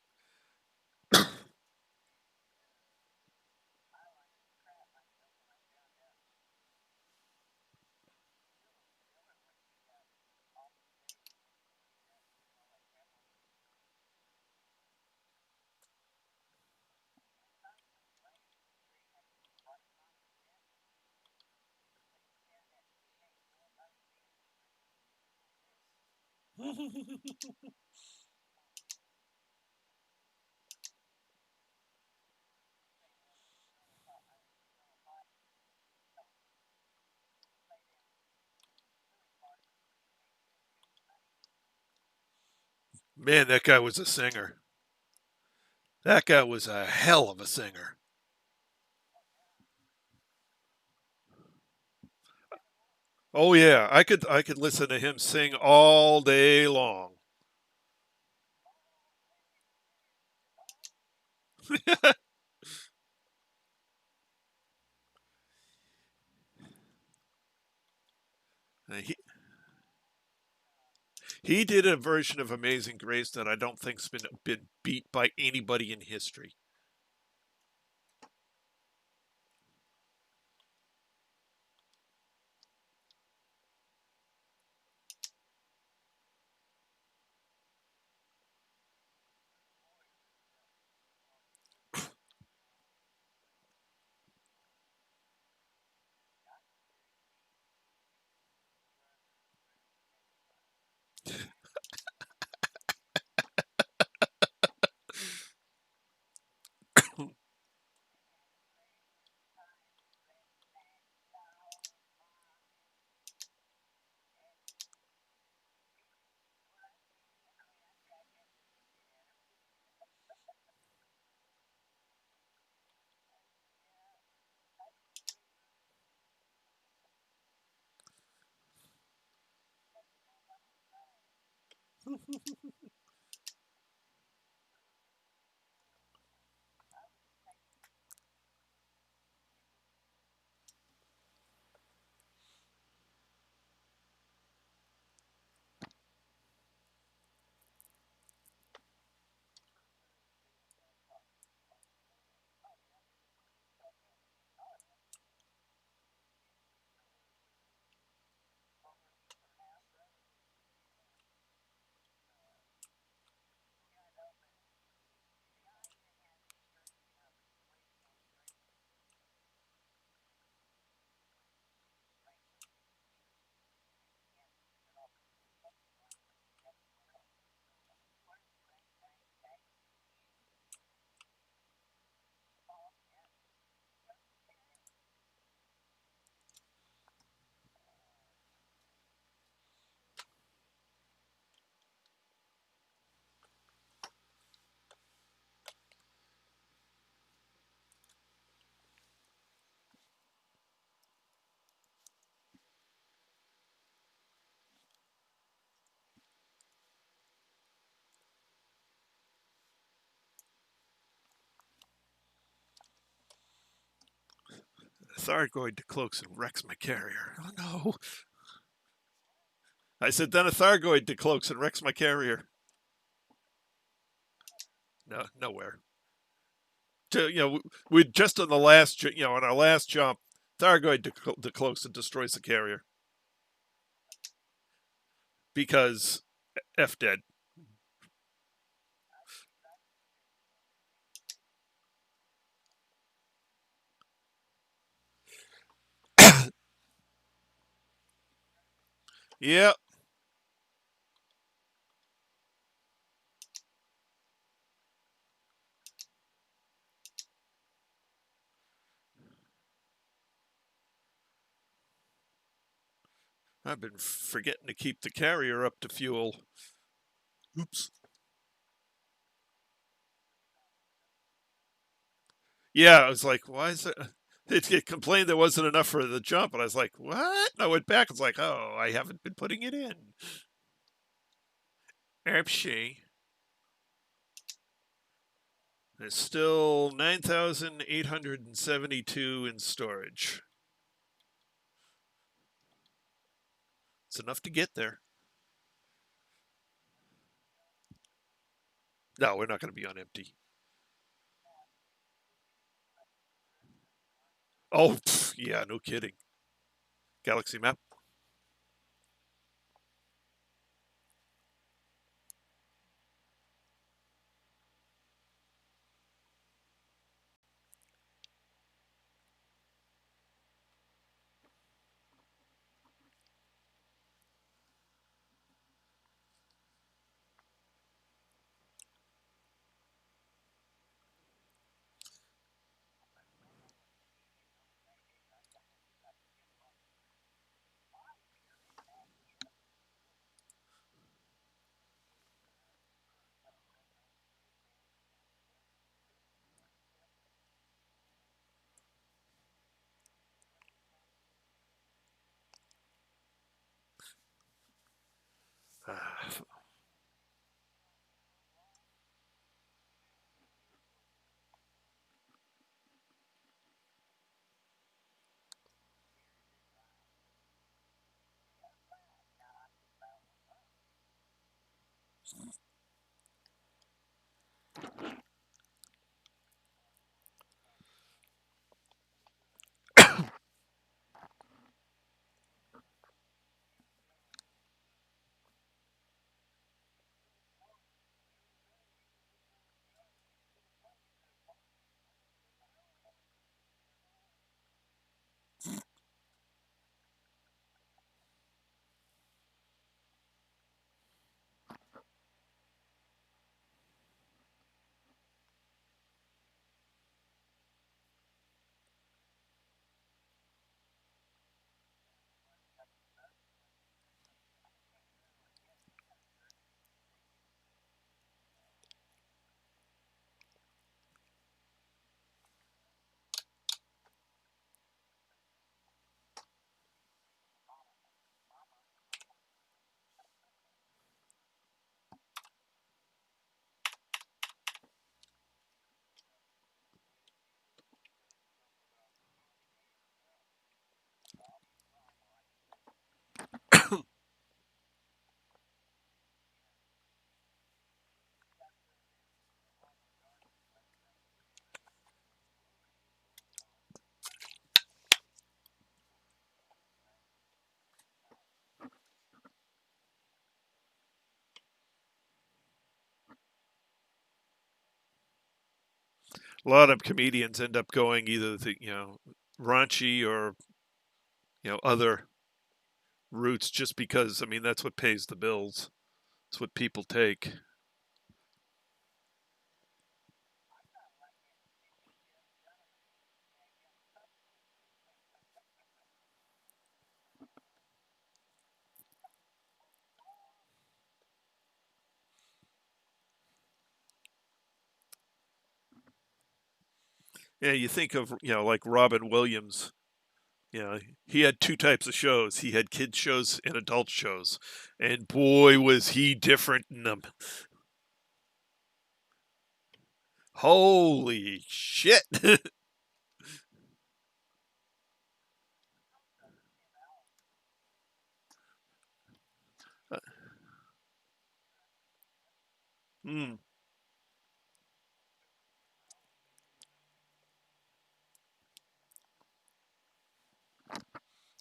Man, that guy was a singer. That guy was a hell of a singer. Oh yeah, I could listen to him sing all day long. he he did a version of Amazing Grace that I don't think's been beat by anybody in history. Thargoid decloaks and wrecks my carrier. Oh no! I said then a Thargoid decloaks and wrecks my carrier. No, nowhere. We just on the last, on our last jump, Thargoid decloaks and destroys the carrier because F dead. Yeah, I've been forgetting to keep the carrier up to fuel. Oops. Yeah, I was like, why is it? It complained there wasn't enough for the jump, and I was like, what? And I went back. It's like, oh, I haven't been putting it in. Oopsie. There's still 9,872 in storage. It's enough to get there. No, we're not going to be on empty. Oh, yeah, no kidding. Galaxy map. Uh, a lot of comedians end up going either the raunchy or other routes just because I mean that's what pays the bills. It's what people take. Yeah, you think of like Robin Williams. He had two types of shows. He had kids shows and adult shows, and boy was he different in them. Holy shit! mm.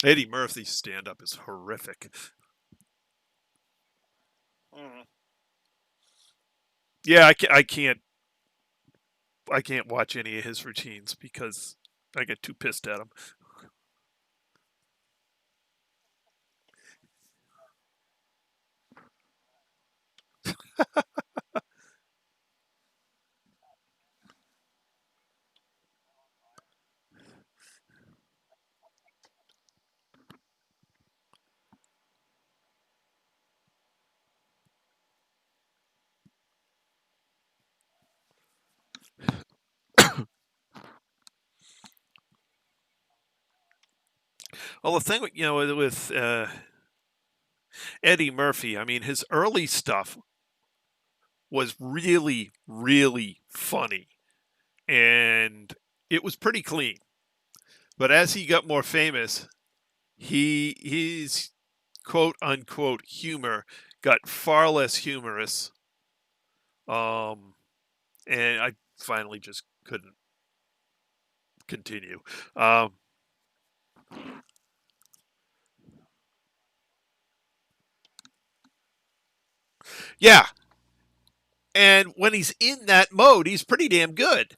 Eddie Murphy's stand up is horrific. Mm. Yeah, I can't watch any of his routines because I get too pissed at him. Well, the thing with Eddie Murphy, I mean, his early stuff was really, really funny, and it was pretty clean. But as he got more famous, his quote unquote humor got far less humorous, um, and I finally just couldn't continue. Um, yeah, and when he's in that mode, he's pretty damn good.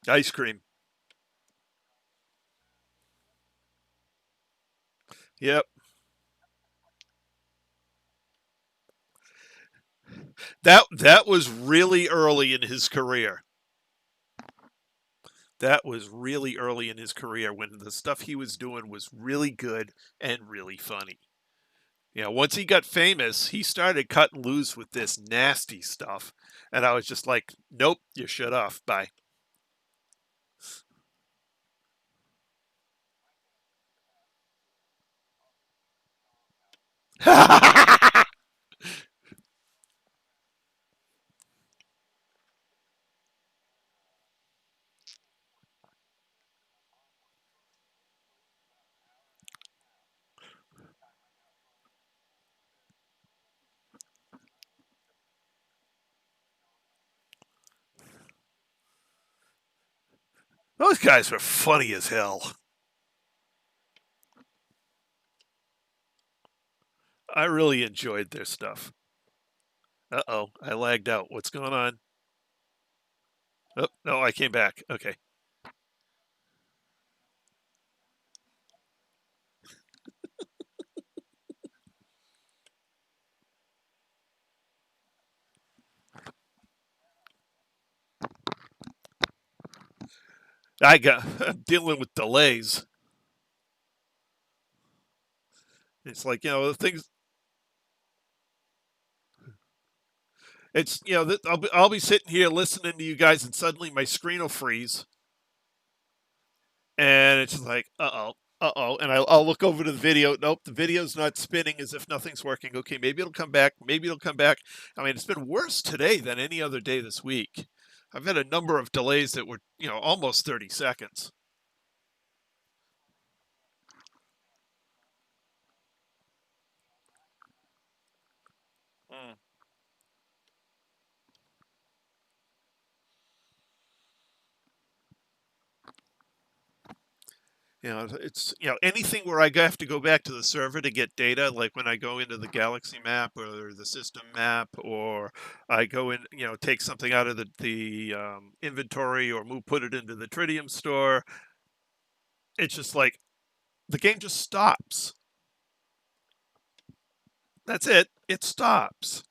Ice cream. Yep. That was really early in his career. That was really early in his career when the stuff he was doing was really good and really funny. Once he got famous, he started cutting loose with this nasty stuff. And I was just like, nope, you shut off. Bye. Those guys were funny as hell. I really enjoyed their stuff. Uh-oh, I lagged out. What's going on? Oh, no, I came back. Okay. I'm dealing with delays. It's like, the things, I'll be sitting here listening to you guys and suddenly my screen will freeze. And it's like, uh-oh. And I'll look over to the video. Nope, the video's not spinning as if nothing's working. Okay, maybe it'll come back. Maybe it'll come back. I mean, it's been worse today than any other day this week. I've had a number of delays that were, almost 30 seconds. Mm. It's anything where I have to go back to the server to get data, like when I go into the galaxy map or the system map, or I go in, take something out of the inventory or put it into the tritium store. It's just like the game just stops. That's it. It stops.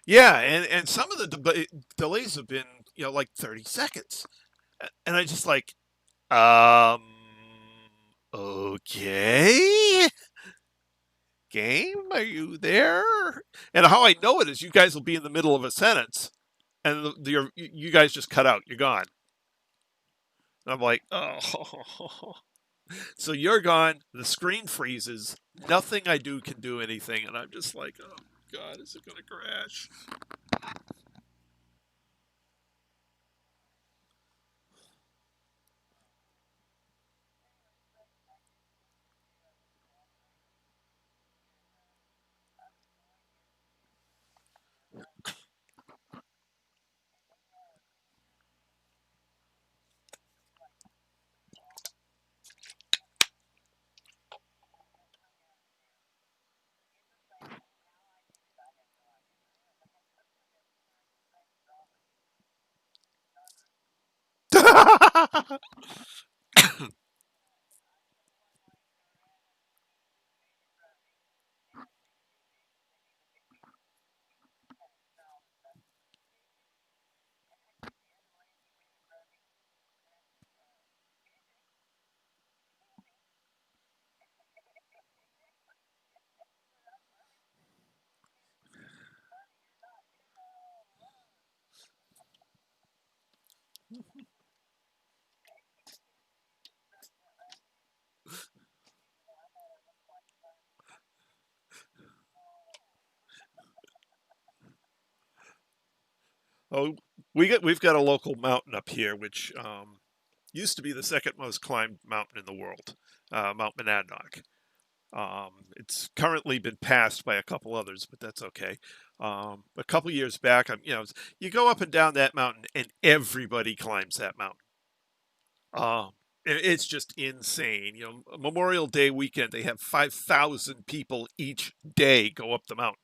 Yeah, and some of the delays have been like 30 seconds, and I just like um okay, game, are you there? And how I know it is you guys will be in the middle of a sentence, and you guys just cut out. You're gone. And I'm like, oh. So you're gone. The screen freezes. Nothing I do can do anything, and I'm just like, oh God, is it going to crash? Oh, we've got a local mountain up here, which used to be the second most climbed mountain in the world, Mount Monadnock. It's currently been passed by a couple others, but that's okay. A couple years back, you go up and down that mountain, and everybody climbs that mountain. It's just insane. Memorial Day weekend, they have 5,000 people each day go up the mountain.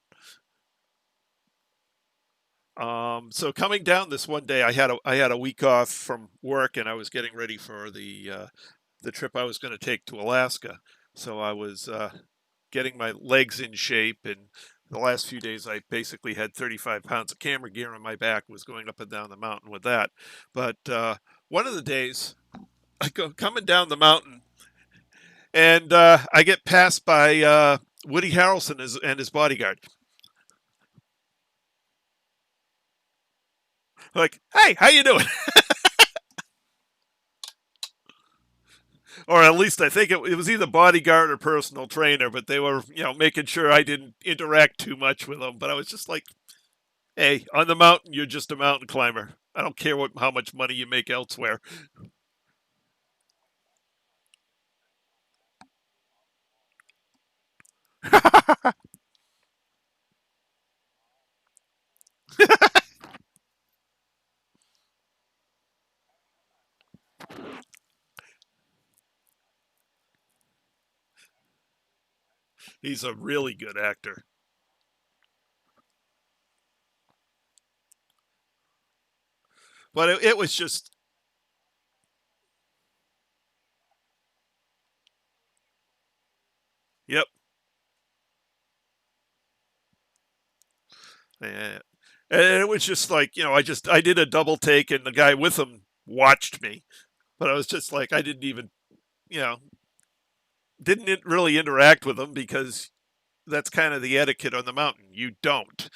So coming down this one day, I had a week off from work, and I was getting ready for the trip I was going to take to Alaska. So I was getting my legs in shape and the last few days I basically had 35 pounds of camera gear on my back, was going up and down the mountain with that. But one of the days I go coming down the mountain, and I get passed by Woody Harrelson and his bodyguard. Like, hey, how you doing? Or at least I think it was either bodyguard or personal trainer, but they were, making sure I didn't interact too much with them. But I was just like, hey, on the mountain, you're just a mountain climber. I don't care how much money you make elsewhere. He's a really good actor. But it was just, yep. And it was just like, I did a double take and the guy with him watched me. But I was just like, I didn't even, you know, didn't really interact with him because that's kind of the etiquette on the mountain. You don't.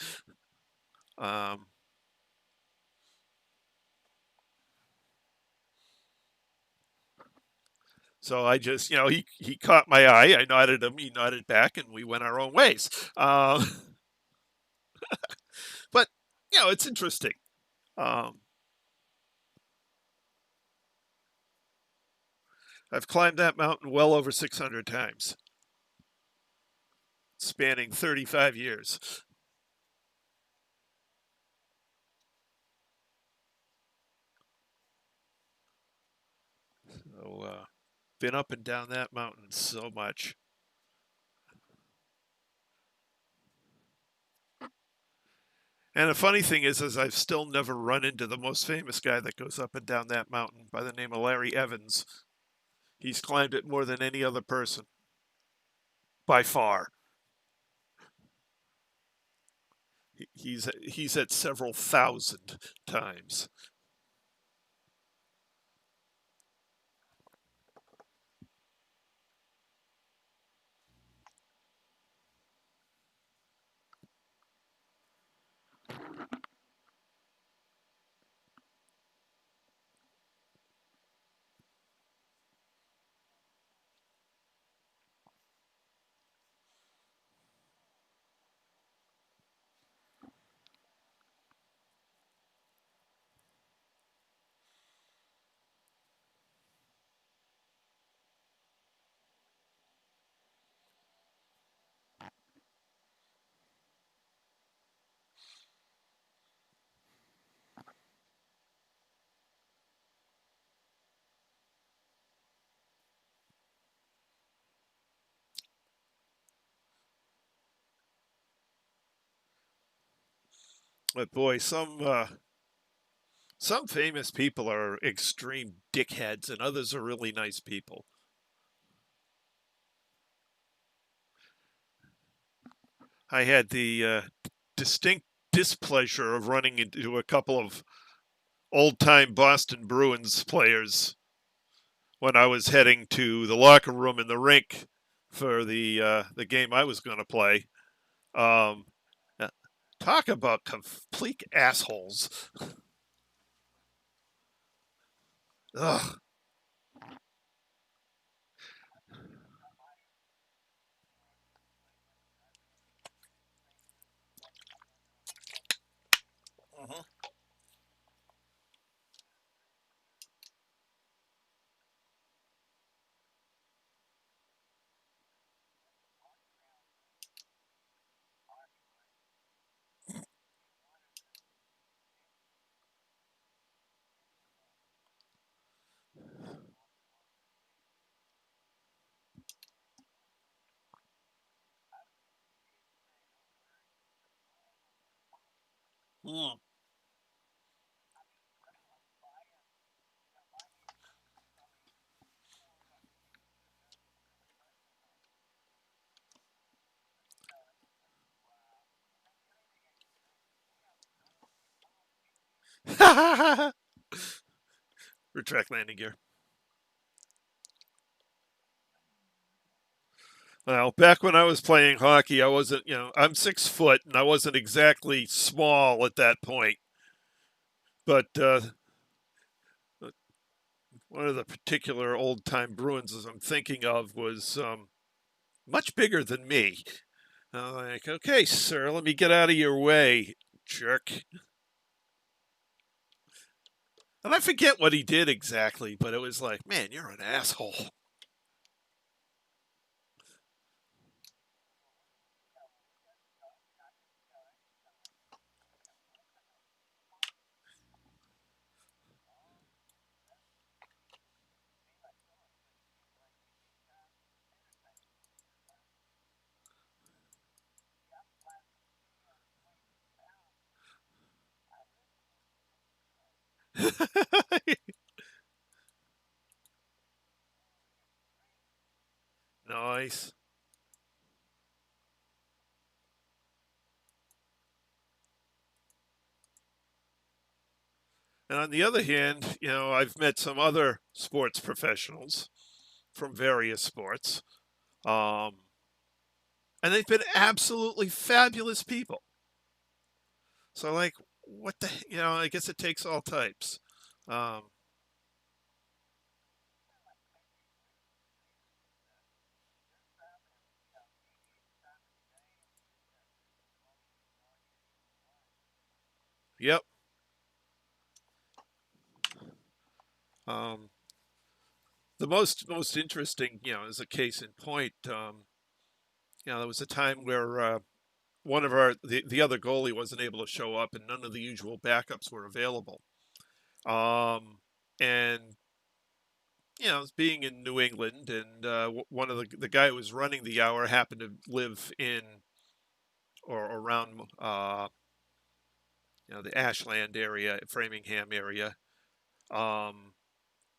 Um, so I just, he caught my eye. I nodded him. He nodded back, and we went our own ways. But it's interesting. Um, I've climbed that mountain well over 600 times, spanning 35 years. So, been up and down that mountain so much. And the funny thing is I've still never run into the most famous guy that goes up and down that mountain by the name of Larry Evans. He's climbed it more than any other person by far. He's at several thousand times. But boy, some famous people are extreme dickheads, and others are really nice people. I had the distinct displeasure of running into a couple of old time Boston Bruins players when I was heading to the locker room in the rink for the game I was going to play. Um, uh, Talk about complete assholes. Ugh. Mhm. Mm. Retract landing gear. Well, back when I was playing hockey, I wasn't, I'm 6 foot and I wasn't exactly small at that point. But one of the particular old time Bruins I'm thinking of was much bigger than me. I'm like, okay, sir, let me get out of your way, jerk. And I forget what he did exactly, but it was like, man, you're an asshole. Nice. And on the other hand, I've met some other sports professionals from various sports, um, and they've been absolutely fabulous people. So, like, what the, I guess it takes all types. Um, yep. Um, the most interesting, as a case in point, there was a time where one of the other goalie wasn't able to show up, and none of the usual backups were available. Um, and being in New England, and one of the guy who was running the hour happened to live in or around the Ashland area, Framingham area. Um,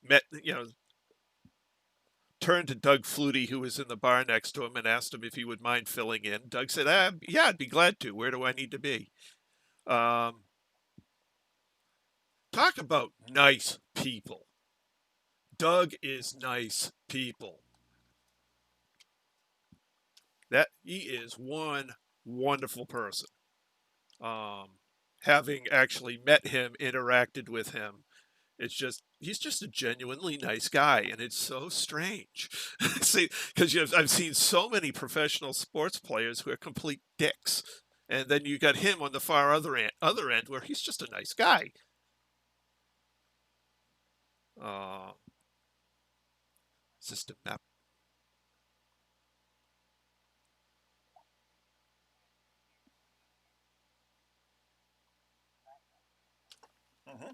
met turned to Doug Flutie, who was in the bar next to him, and asked him if he would mind filling in. Doug said, "Yeah, I'd be glad to. Where do I need to be?" Um, talk about nice people. Doug is nice people. That he is one wonderful person. Um, having actually met him, interacted with him, it's just he's just a genuinely nice guy, and it's so strange. See, because I've seen so many professional sports players who are complete dicks, and then you got him on the far other end where he's just a nice guy. Uh, System map. Hmm.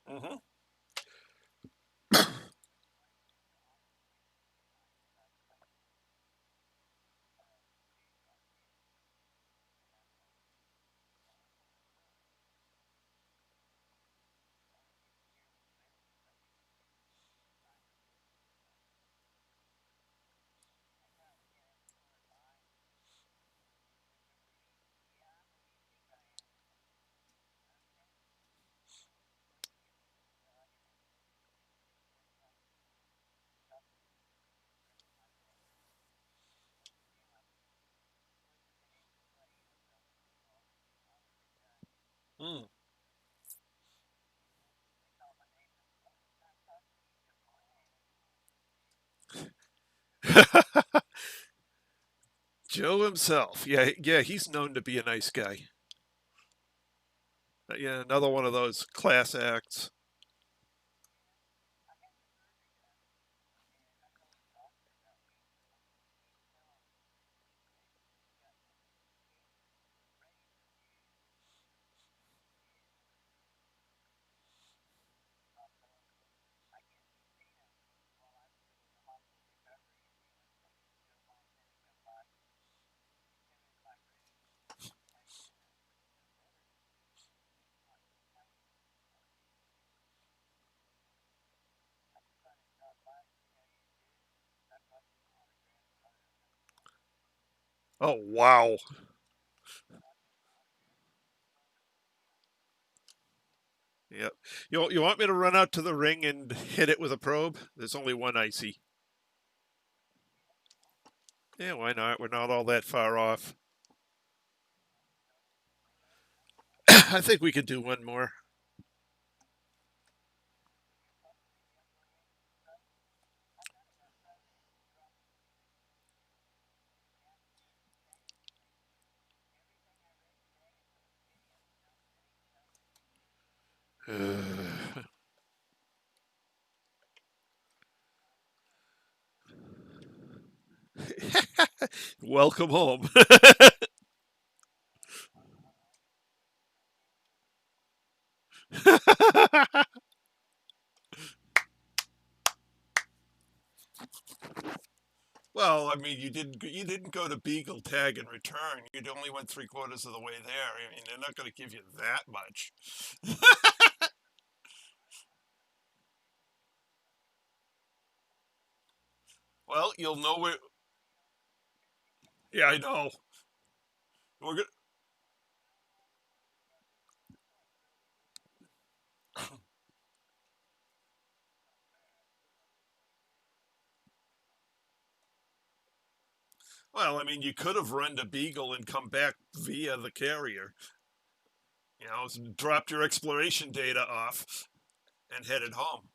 Hmm. Mm. Joe himself, yeah, yeah, he's known to be a nice guy. Yeah, another one of those class acts. Oh, wow. Yep. You want me to run out to the ring and hit it with a probe? There's only one icy. Yeah, why not? We're not all that far off. I think we could do one more. Welcome home. Well, I mean, you didn't go to Beagle tag and return. You only went three-quarters of the way there. I mean, they're not going to give you that much. Well, you'll know where. Yeah, I know. We're gonna. Well, I mean, you could have run to Beagle and come back via the carrier. Dropped your exploration data off and headed home.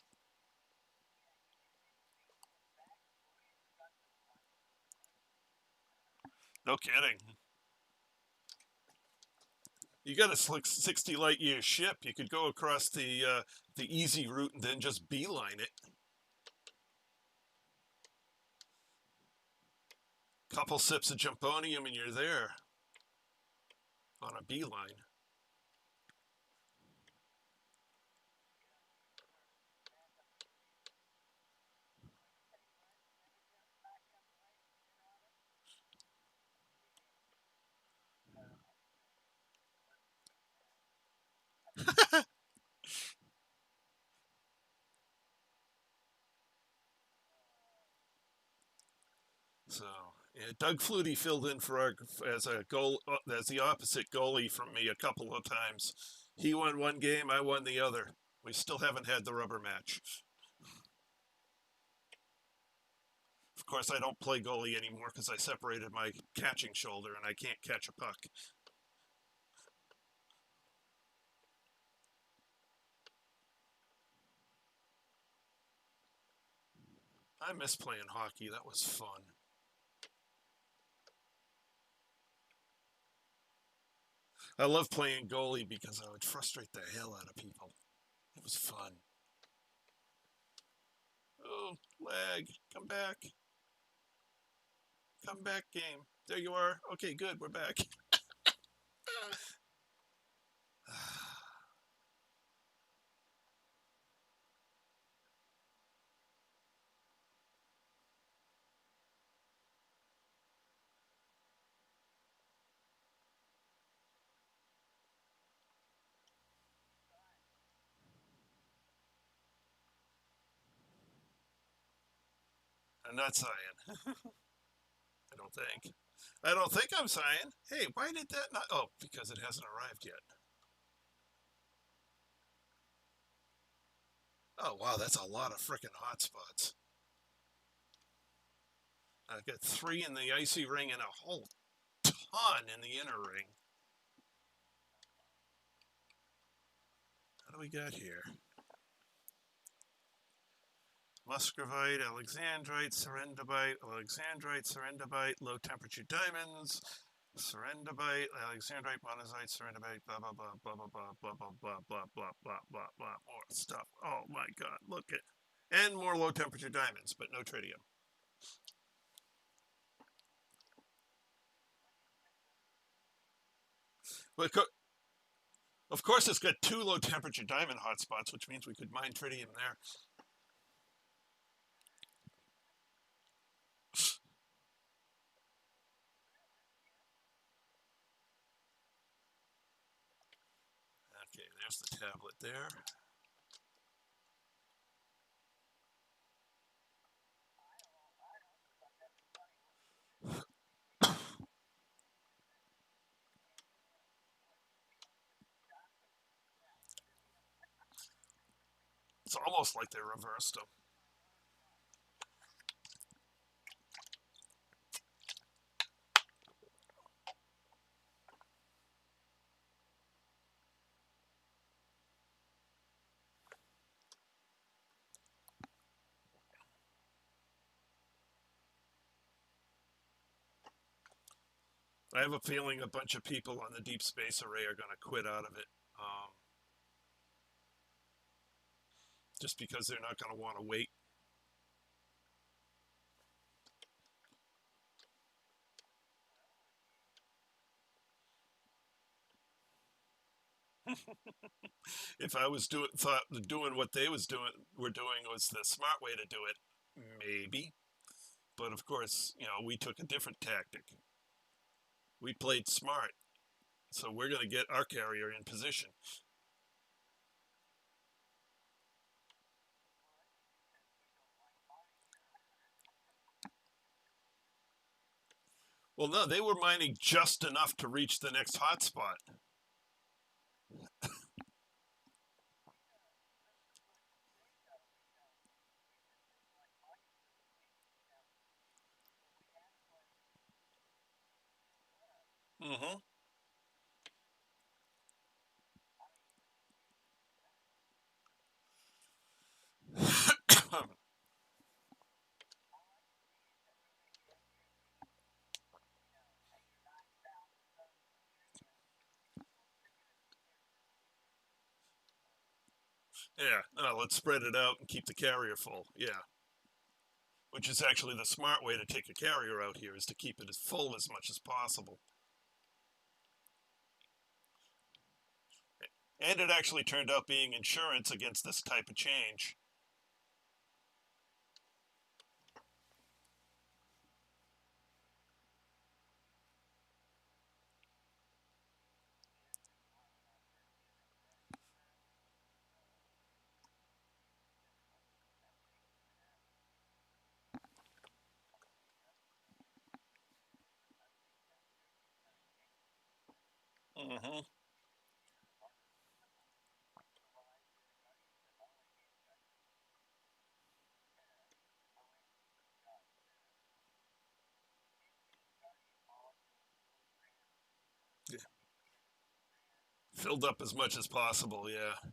No kidding. You got a 60 light year ship. You could go across the easy route and then just beeline it. Couple sips of Jumponium and you're there on a beeline. So yeah, Doug Flutie filled in for our as a goal as the opposite goalie from me a couple of times. He won one game, I won the other. We still haven't had the rubber match. Of course, I don't play goalie anymore because I separated my catching shoulder and I can't catch a puck. I miss playing hockey. That was fun. I love playing goalie because I would frustrate the hell out of people. It was fun. Oh, lag. Come back. Come back, game. There you are. Okay, good. We're back. I'm not cyan. I don't think. I don't think I'm cyan. Hey, why did that not? Oh, because it hasn't arrived yet. Oh, wow, that's a lot of freaking hotspots. I've got 3 in the icy ring and a whole ton in the inner ring. What do we got here? Muscovite, Alexandrite, Serendibite, low temperature diamonds, Serendibite, Alexandrite, Monazite, Serendibite, blah, blah, blah, blah, blah, blah, blah, blah, blah, blah, blah, blah, blah, blah, more stuff. Oh my God, look at. And more low temperature diamonds, but no tritium. But of course, it's got 2 low temperature diamond hotspots, which means we could mine tritium there. Okay, there's the tablet there. It's almost like they reversed them. I have a feeling a bunch of people on the deep space array are going to quit out of it, just because they're not going to want to wait. If I was thought doing what they were doing was the smart way to do it, maybe. But of course, we took a different tactic. We played smart, so we're going to get our carrier in position. Well, no, they were mining just enough to reach the next hotspot. Mm-hmm. Yeah, no, let's spread it out and keep the carrier full. Yeah, which is actually the smart way to take a carrier out here, is to keep it as full as much as possible. And it actually turned out being insurance against this type of change. Mm-hmm. Yeah. Filled up as much as possible, yeah.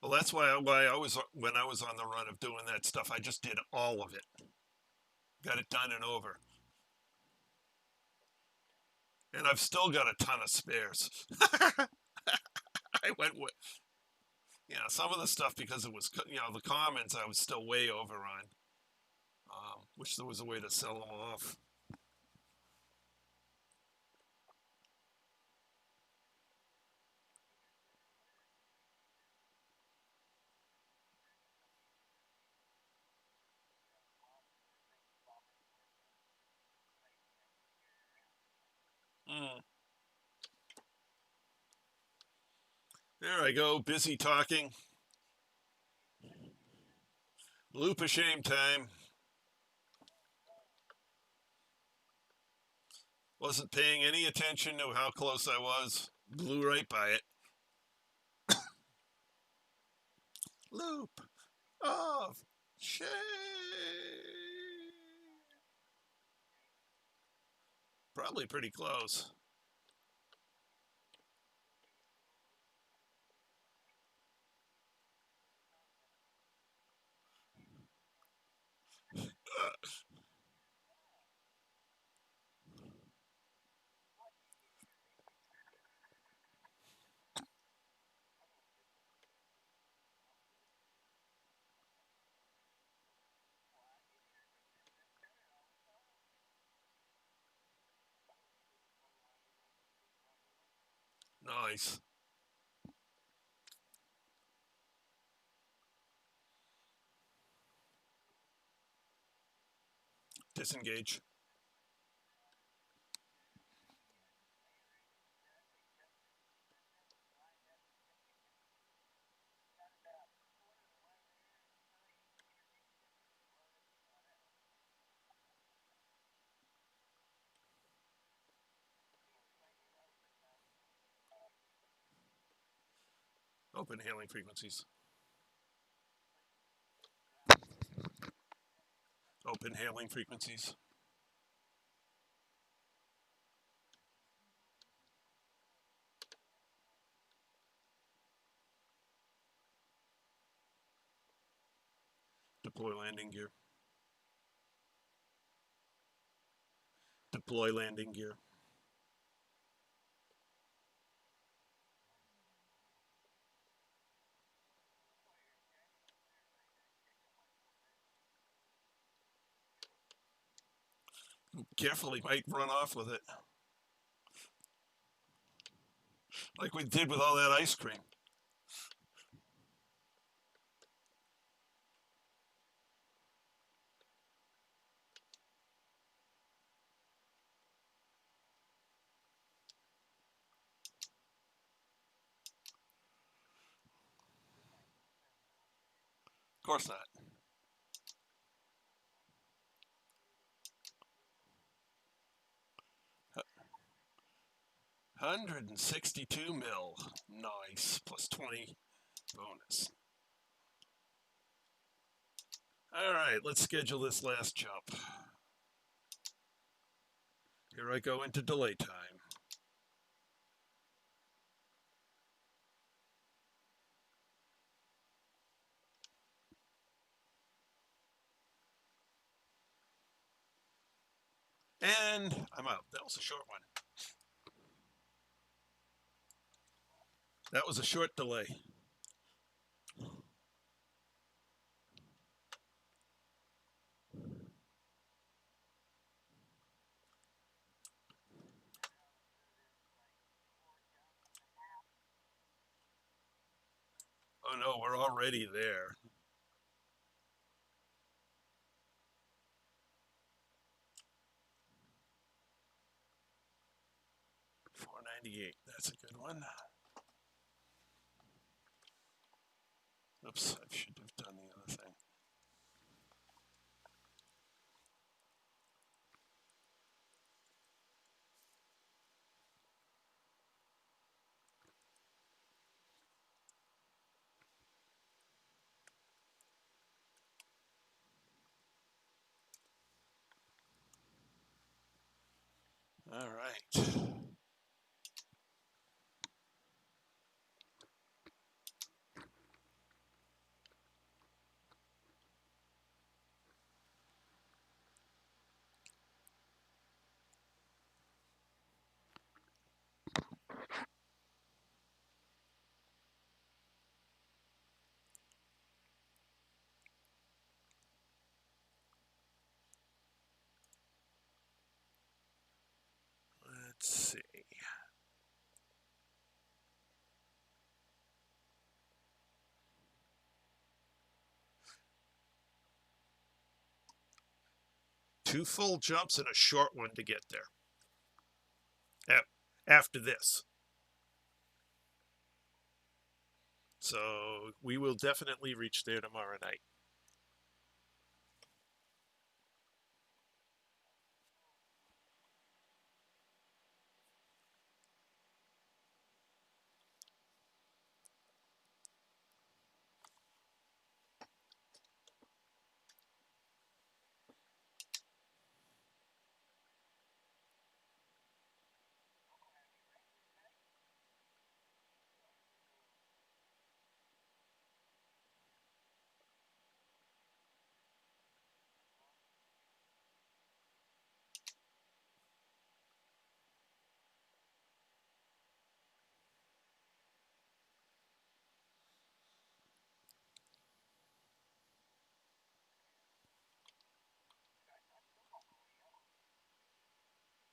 Well, that's why I was, when I was on the run of doing that stuff, I just did all of it. Got it done and over. And I've still got a ton of spares. I went with, some of the stuff, because it was, the commons, I was still way over on. Wish there was a way to sell them off. Mm. There I go, busy talking. Loop of shame time. Wasn't paying any attention to how close I was. Blew right by it. Loop of shame. Probably pretty close. Nice. Disengage. Open hailing frequencies. Open hailing frequencies. Deploy landing gear. Deploy landing gear. Careful, he might run off with it. Like we did with all that ice cream. Of course not. 162 mil. Nice. Plus 20 bonus. All right, let's schedule this last jump. Here I go into delay time. And I'm out. That was a short one. That was a short delay. Oh no, we're already there. 498. That's a good one. Oops, I should have done the other thing. All right. Let's see. Two full jumps and a short one to get there. After this. So we will definitely reach there tomorrow night.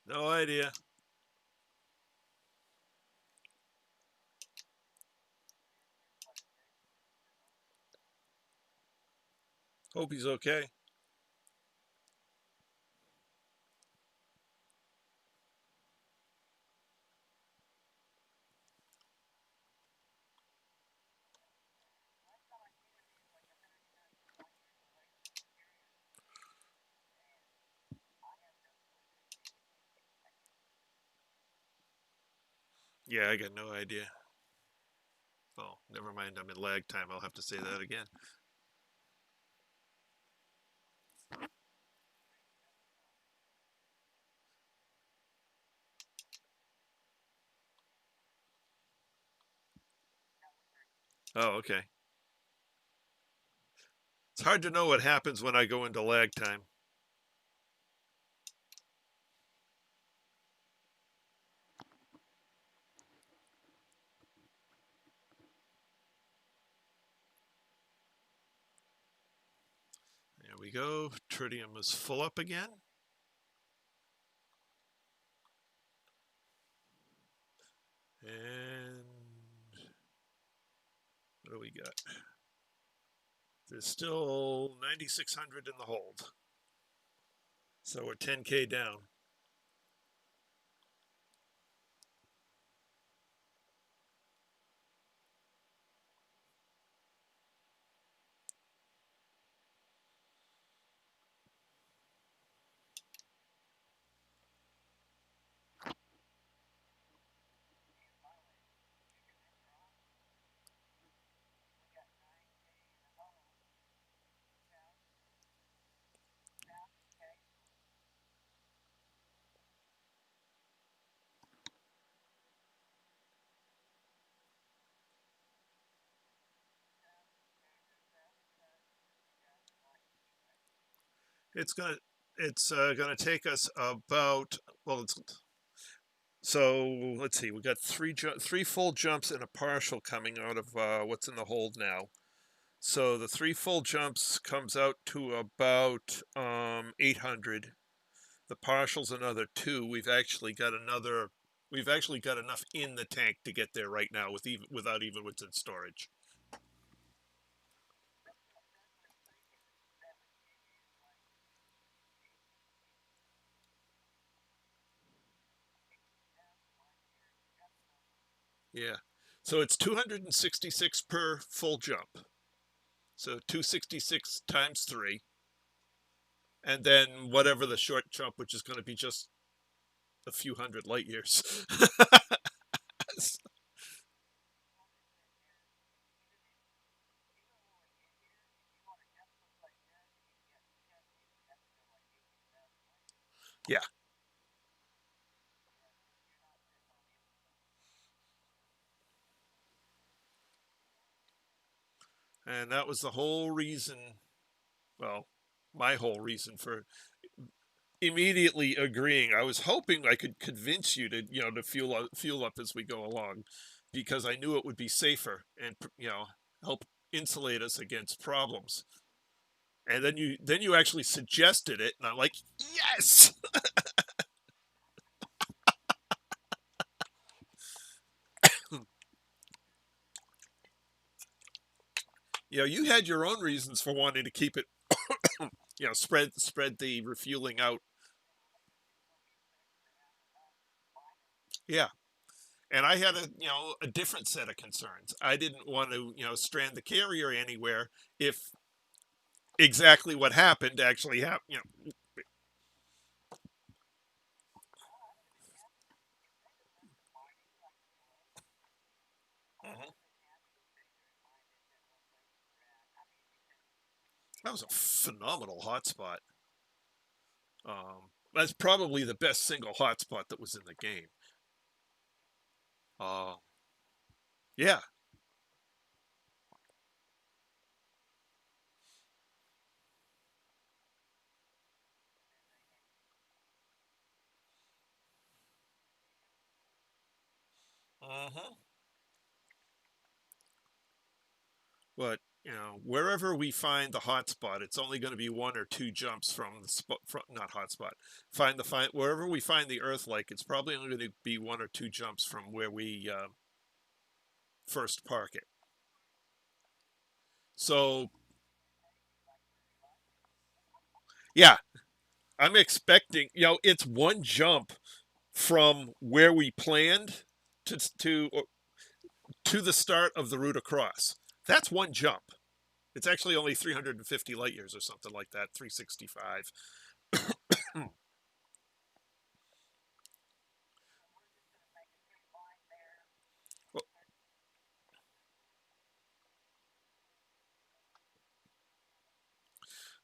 No idea. Hope he's okay. Yeah, I got no idea. Oh. Never mind, I'm in lag time. I'll have to say that again. Oh, okay. It's hard to know what happens when I go into lag time. There we go. Tritium is full up again. And what do we got? There's still 9,600 in the hold. So we're 10K down. It's gonna take us about, well, it's, so let's see, we got three full jumps and a partial coming out of what's in the hold now. So the three full jumps comes out to about 800. The partial's another two. We've actually got enough in the tank to get there right now without even what's in storage. Yeah. So it's 266 per full jump. So 266 times 3, and then whatever the short jump, which is going to be just a few hundred light years. Yeah. And that was the whole reason, well, my whole reason for immediately agreeing. I was hoping I could convince you to, to fuel up as we go along, because I knew it would be safer and, help insulate us against problems. And then you actually suggested it, and I'm like, yes. You had your own reasons for wanting to keep it, spread the refueling out. Yeah. And I had a different set of concerns. I didn't want to, strand the carrier anywhere if exactly what happened actually happened. Mhm. That was a phenomenal hotspot. That's probably the best single hotspot that was in the game. Uh, yeah. Uh-huh. But wherever we find the hotspot, it's only going to be one or two jumps from the spot. From, not hotspot. Find wherever we find the Earth Lake. It's probably only going to be one or two jumps from where we first park it. So yeah, I'm expecting. It's one jump from where we planned to the start of the route across. That's one jump. It's actually only 350 light years or something like that, 365.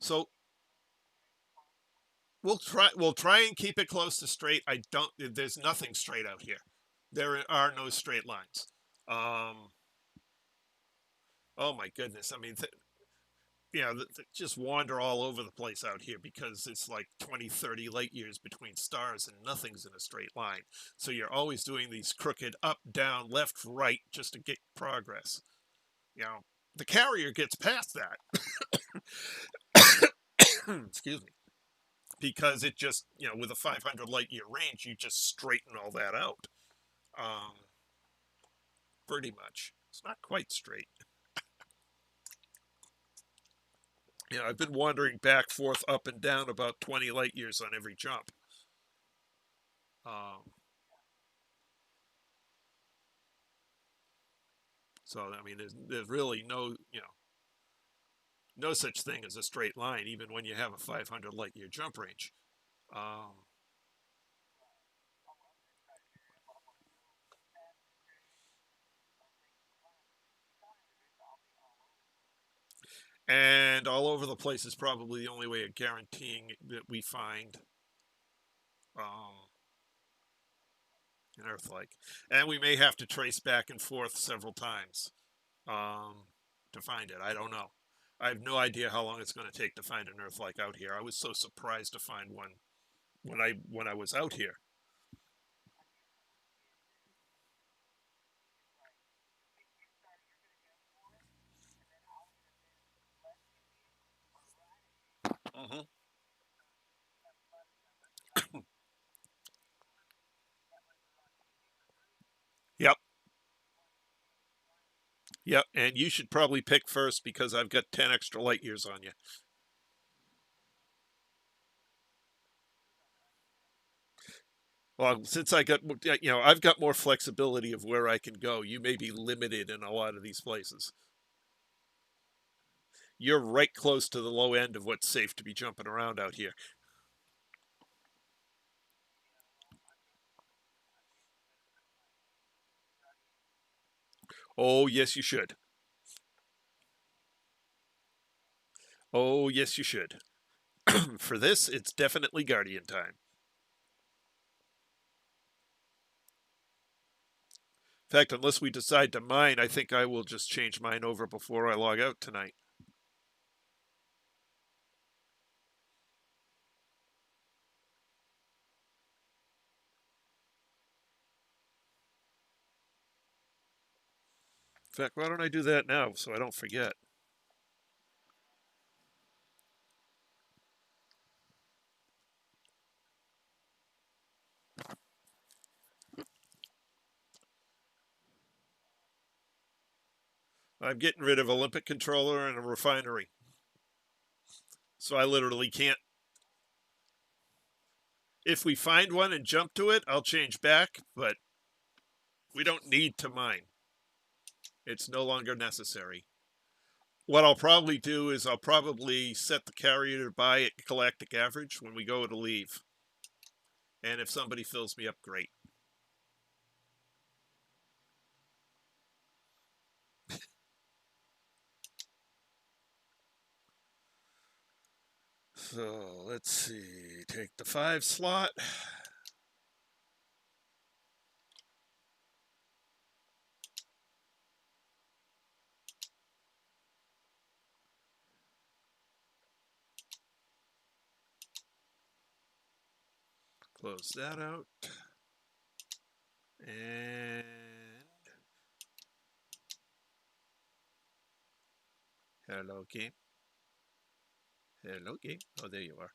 So we'll try and keep it close to straight. I don't. There's nothing straight out here. There are no straight lines. Um, oh my goodness. I mean, yeah, just wander all over the place out here because it's like 20, 30 light years between stars and nothing's in a straight line. So you're always doing these crooked up, down, left, right just to get progress. You know, the carrier gets past that. Excuse me. Because it just, with a 500 light year range, you just straighten all that out. Um, Pretty much. It's not quite straight. I've been wandering back, forth, up, and down about 20 light years on every jump. Um, so, I mean, there's really no such thing as a straight line, even when you have a 500 light year jump range. Um, and all over the place is probably the only way of guaranteeing that we find um, an Earth-like. And we may have to trace back and forth several times to find it. I don't know. I have no idea how long it's going to take to find an Earth-like out here. I was so surprised to find one when I was out here. Mm-hmm. Yep. Yep. And you should probably pick first because I've got 10 extra light years on you. Well, since I've got more flexibility of where I can go. You may be limited in a lot of these places. You're right close to the low end of what's safe to be jumping around out here. Oh, yes, you should. Oh, yes, you should. For this, it's definitely Guardian time. In fact, unless we decide to mine, I think I will just change mine over before I log out tonight. In fact, why don't I do that now so I don't forget? I'm getting rid of Olympic controller and a refinery. So I literally can't. If we find one and jump to it, I'll change back, but we don't need to mine. It's no longer necessary. What I'll probably do is I'll probably set the carrier to buy at galactic average when we go to leave. And if somebody fills me up, great. So let's see. Take the 5 slot. Close that out. And hello, game. Hello, game. Oh, there you are.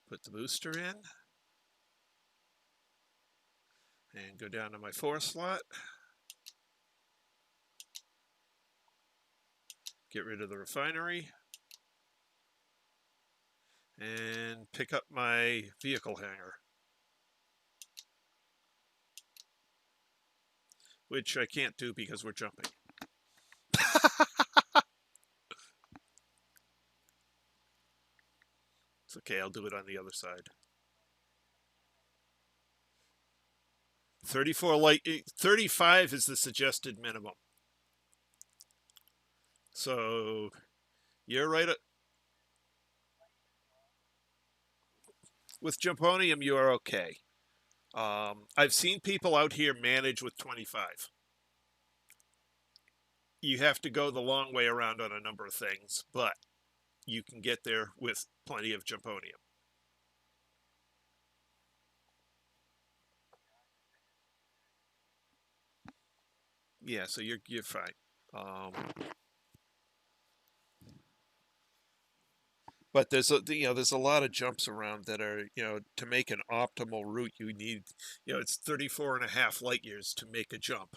Put the booster in. And go down to my 4 slot. Get rid of the refinery. And pick up my vehicle hangar. Which I can't do because we're jumping. It's okay, I'll do it on the other side. 34 light, 35 is the suggested minimum. So you're right. With Jumponium, you are okay. I've seen people out here manage with 25. You have to go the long way around on a number of things, but you can get there with plenty of Jumponium. Yeah, so you're fine. Um, but there's a lot of jumps around that are, to make an optimal route you need, it's 34 and a half light years to make a jump.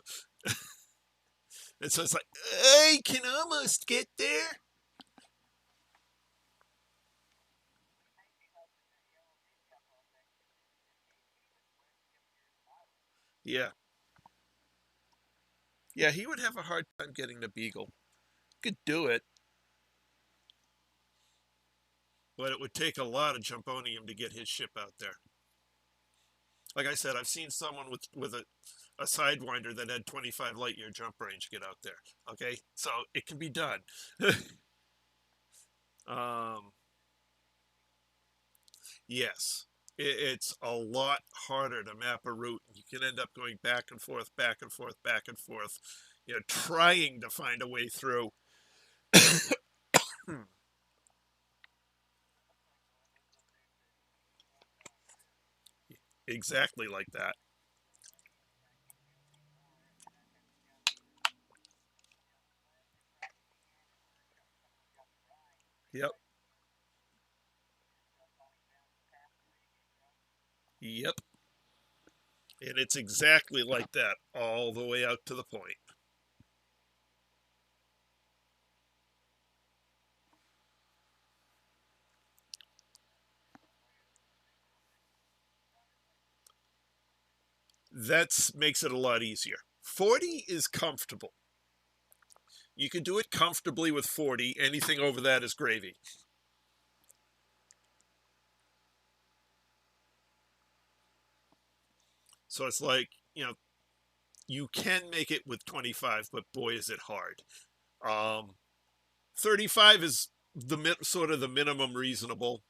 And so it's like, I can almost get there. Yeah. Yeah, he would have a hard time getting the Beagle. Could do it, but it would take a lot of Jumponium to get his ship out there. Like I said, I've seen someone with a Sidewinder that had 25 light year jump range get out there. Okay, so it can be done. um, yes, it's a lot harder to map a route. You can end up going back and forth, back and forth, back and forth, trying to find a way through. Exactly like that. Yep. Yep. And it's exactly like that all the way out to the point. That makes it a lot easier. 40 is comfortable. You can do it comfortably with 40. Anything over that is gravy. So it's like, you can make it with 25, but boy, is it hard. 35 is sort of the minimum reasonable.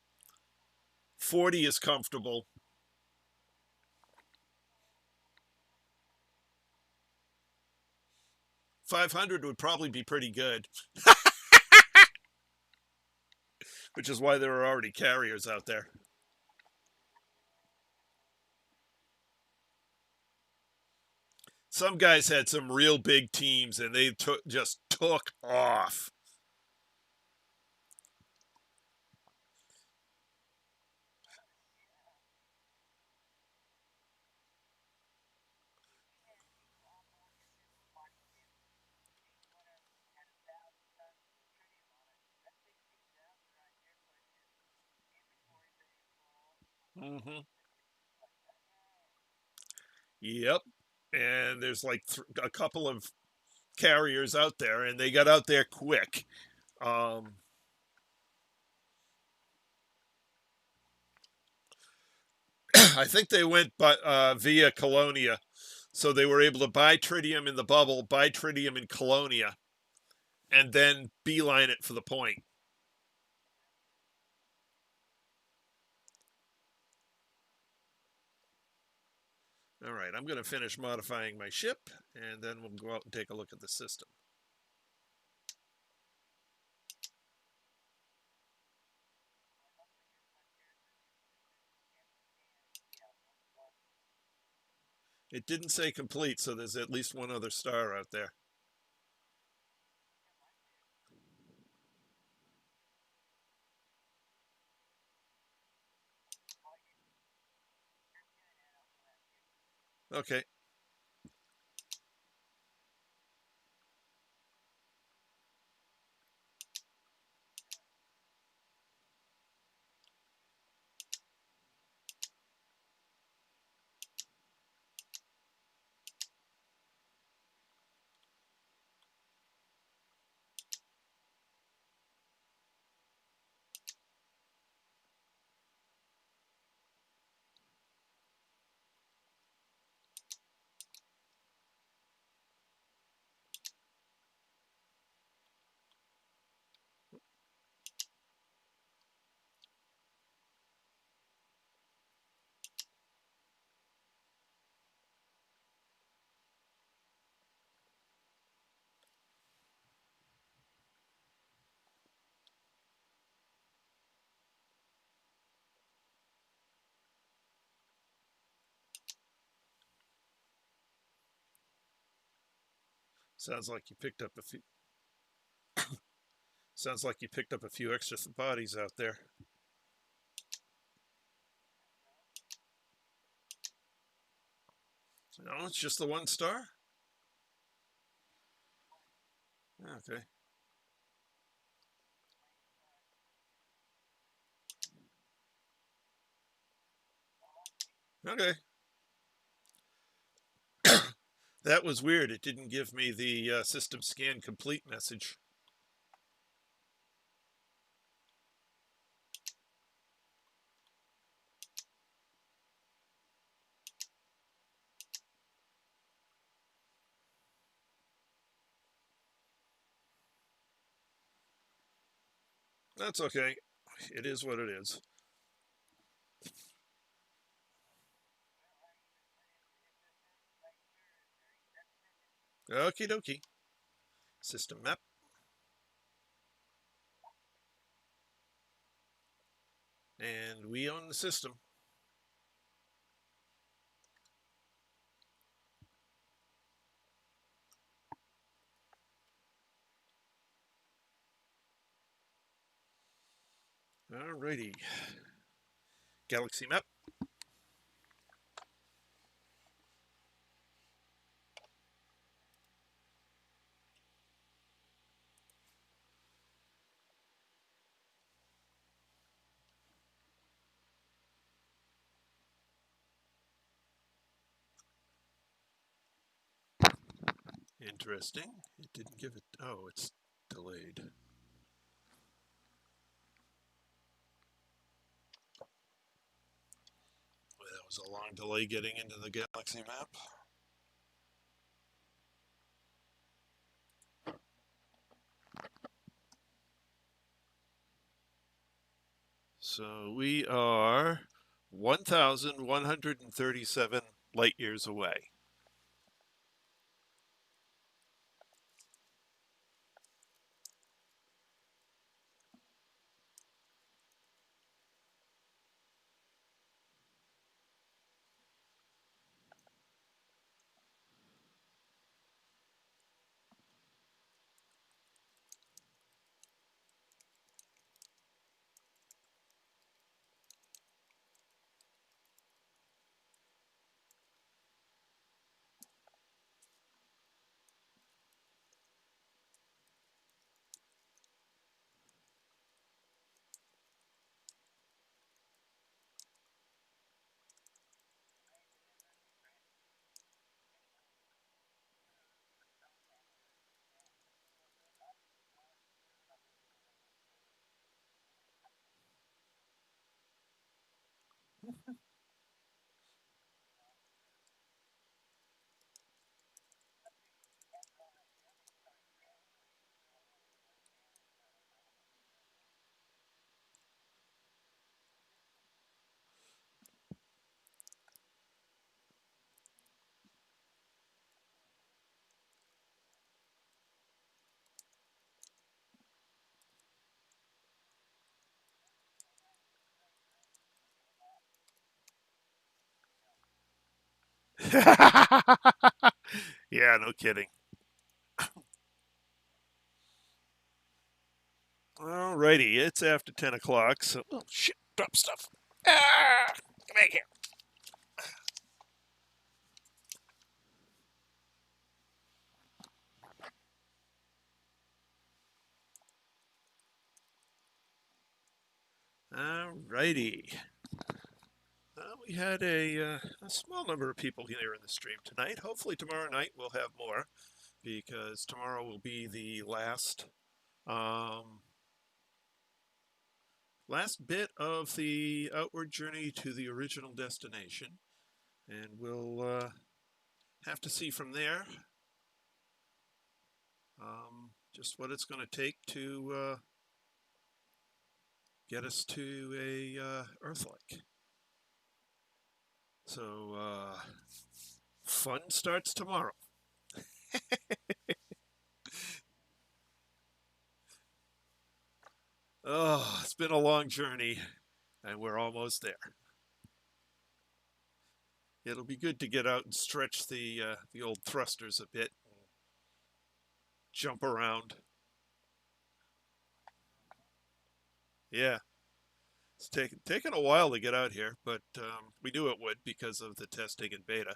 40 is comfortable. 500 would probably be pretty good, which is why there are already carriers out there. Some guys had some real big teams and they just took off. Mm-hmm. Yep. And there's like a couple of carriers out there, and they got out there quick. Um, I think they went via Colonia, so they were able to buy tritium in the bubble, buy tritium in Colonia, and then beeline it for the point. All right, I'm going to finish modifying my ship, and then we'll go out and take a look at the system. It didn't say complete, so there's at least one other star out there. Okay. Sounds like you picked up a few. Sounds like you picked up a few extra bodies out there. No, it's just the 1 star. Okay. Okay. That was weird. It didn't give me the system scan complete message. That's okay. It is what it is. Okie dokie. System map. And we own the system. Alrighty. Galaxy map. Interesting. It didn't give it. Oh, it's delayed. Well, that was a long delay getting into the Galaxy map. So we are 1,137 light years away. Yeah, no kidding. Alrighty, it's after 10 o'clock, so. Oh, shit, drop stuff. Ah, come back here. Alrighty. We had a small number of people here in the stream tonight. Hopefully, tomorrow night we'll have more because tomorrow will be the um, last bit of the outward journey to the original destination. And we'll have to see from there just what it's going to take to get us to a Earth-like. So fun starts tomorrow. Oh, it's been a long journey, and we're almost there. It'll be good to get out and stretch the old thrusters a bit, jump around. Yeah, it's taken a while to get out here, but we knew it would because of the testing in beta.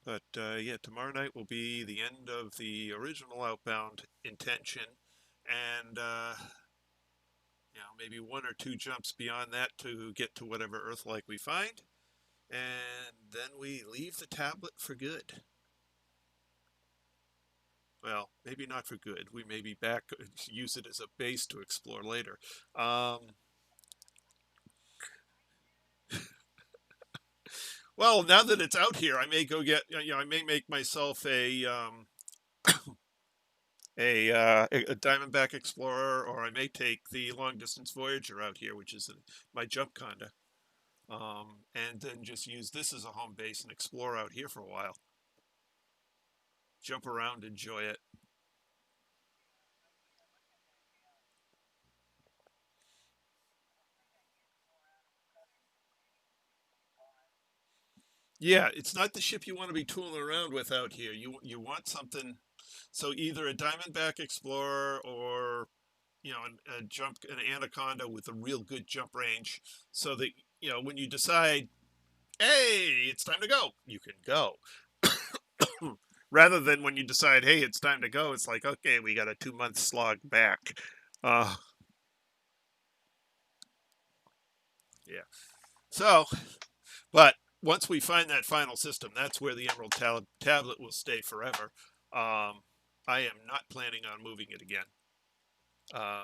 But yeah, tomorrow night will be the end of the original outbound intention, and maybe one or two jumps beyond that to get to whatever Earth-like we find, and then we leave the tablet for good. Well, maybe not for good. We may be back, use it as a base to explore later. Well, now that it's out here, I may go get, I may make myself a Diamondback Explorer, or I may take the Long Distance Voyager out here, which is my jump conda, and then just use this as a home base and explore out here for a while. Jump around, enjoy it. Yeah, it's not the ship you want to be tooling around with out here. You want something, so either a Diamondback Explorer or an Anaconda with a real good jump range, so that when you decide, hey, it's time to go, you can go. Rather than when you decide, hey, it's time to go, it's like, okay, we got a 2 month slog back. Uh, yeah. So, but once we find that final system, that's where the Emerald tablet will stay forever. I am not planning on moving it again. Uh-uh.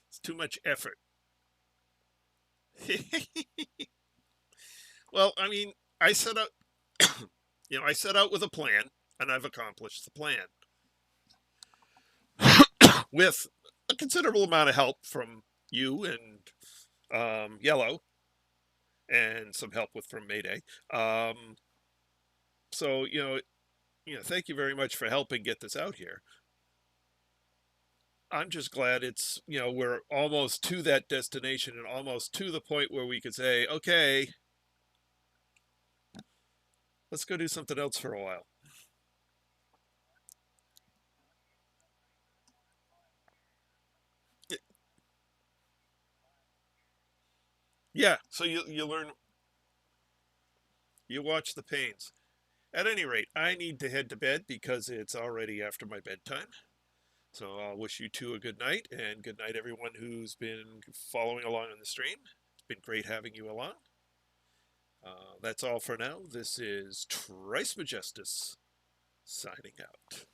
It's too much effort. Well, I mean, I set out, I set out with a plan, and I've accomplished the plan with a considerable amount of help from you and Yellow, and some help from Mayday. So thank you very much for helping get this out here. I'm just glad it's we're almost to that destination and almost to the point where we could say, okay, let's go do something else for a while. Yeah, so you learn, you watch the pains. At any rate, I need to head to bed because it's already after my bedtime. So I'll wish you two a good night, and good night everyone who's been following along on the stream. It's been great having you along. That's all for now. This is Trice Majestus signing out.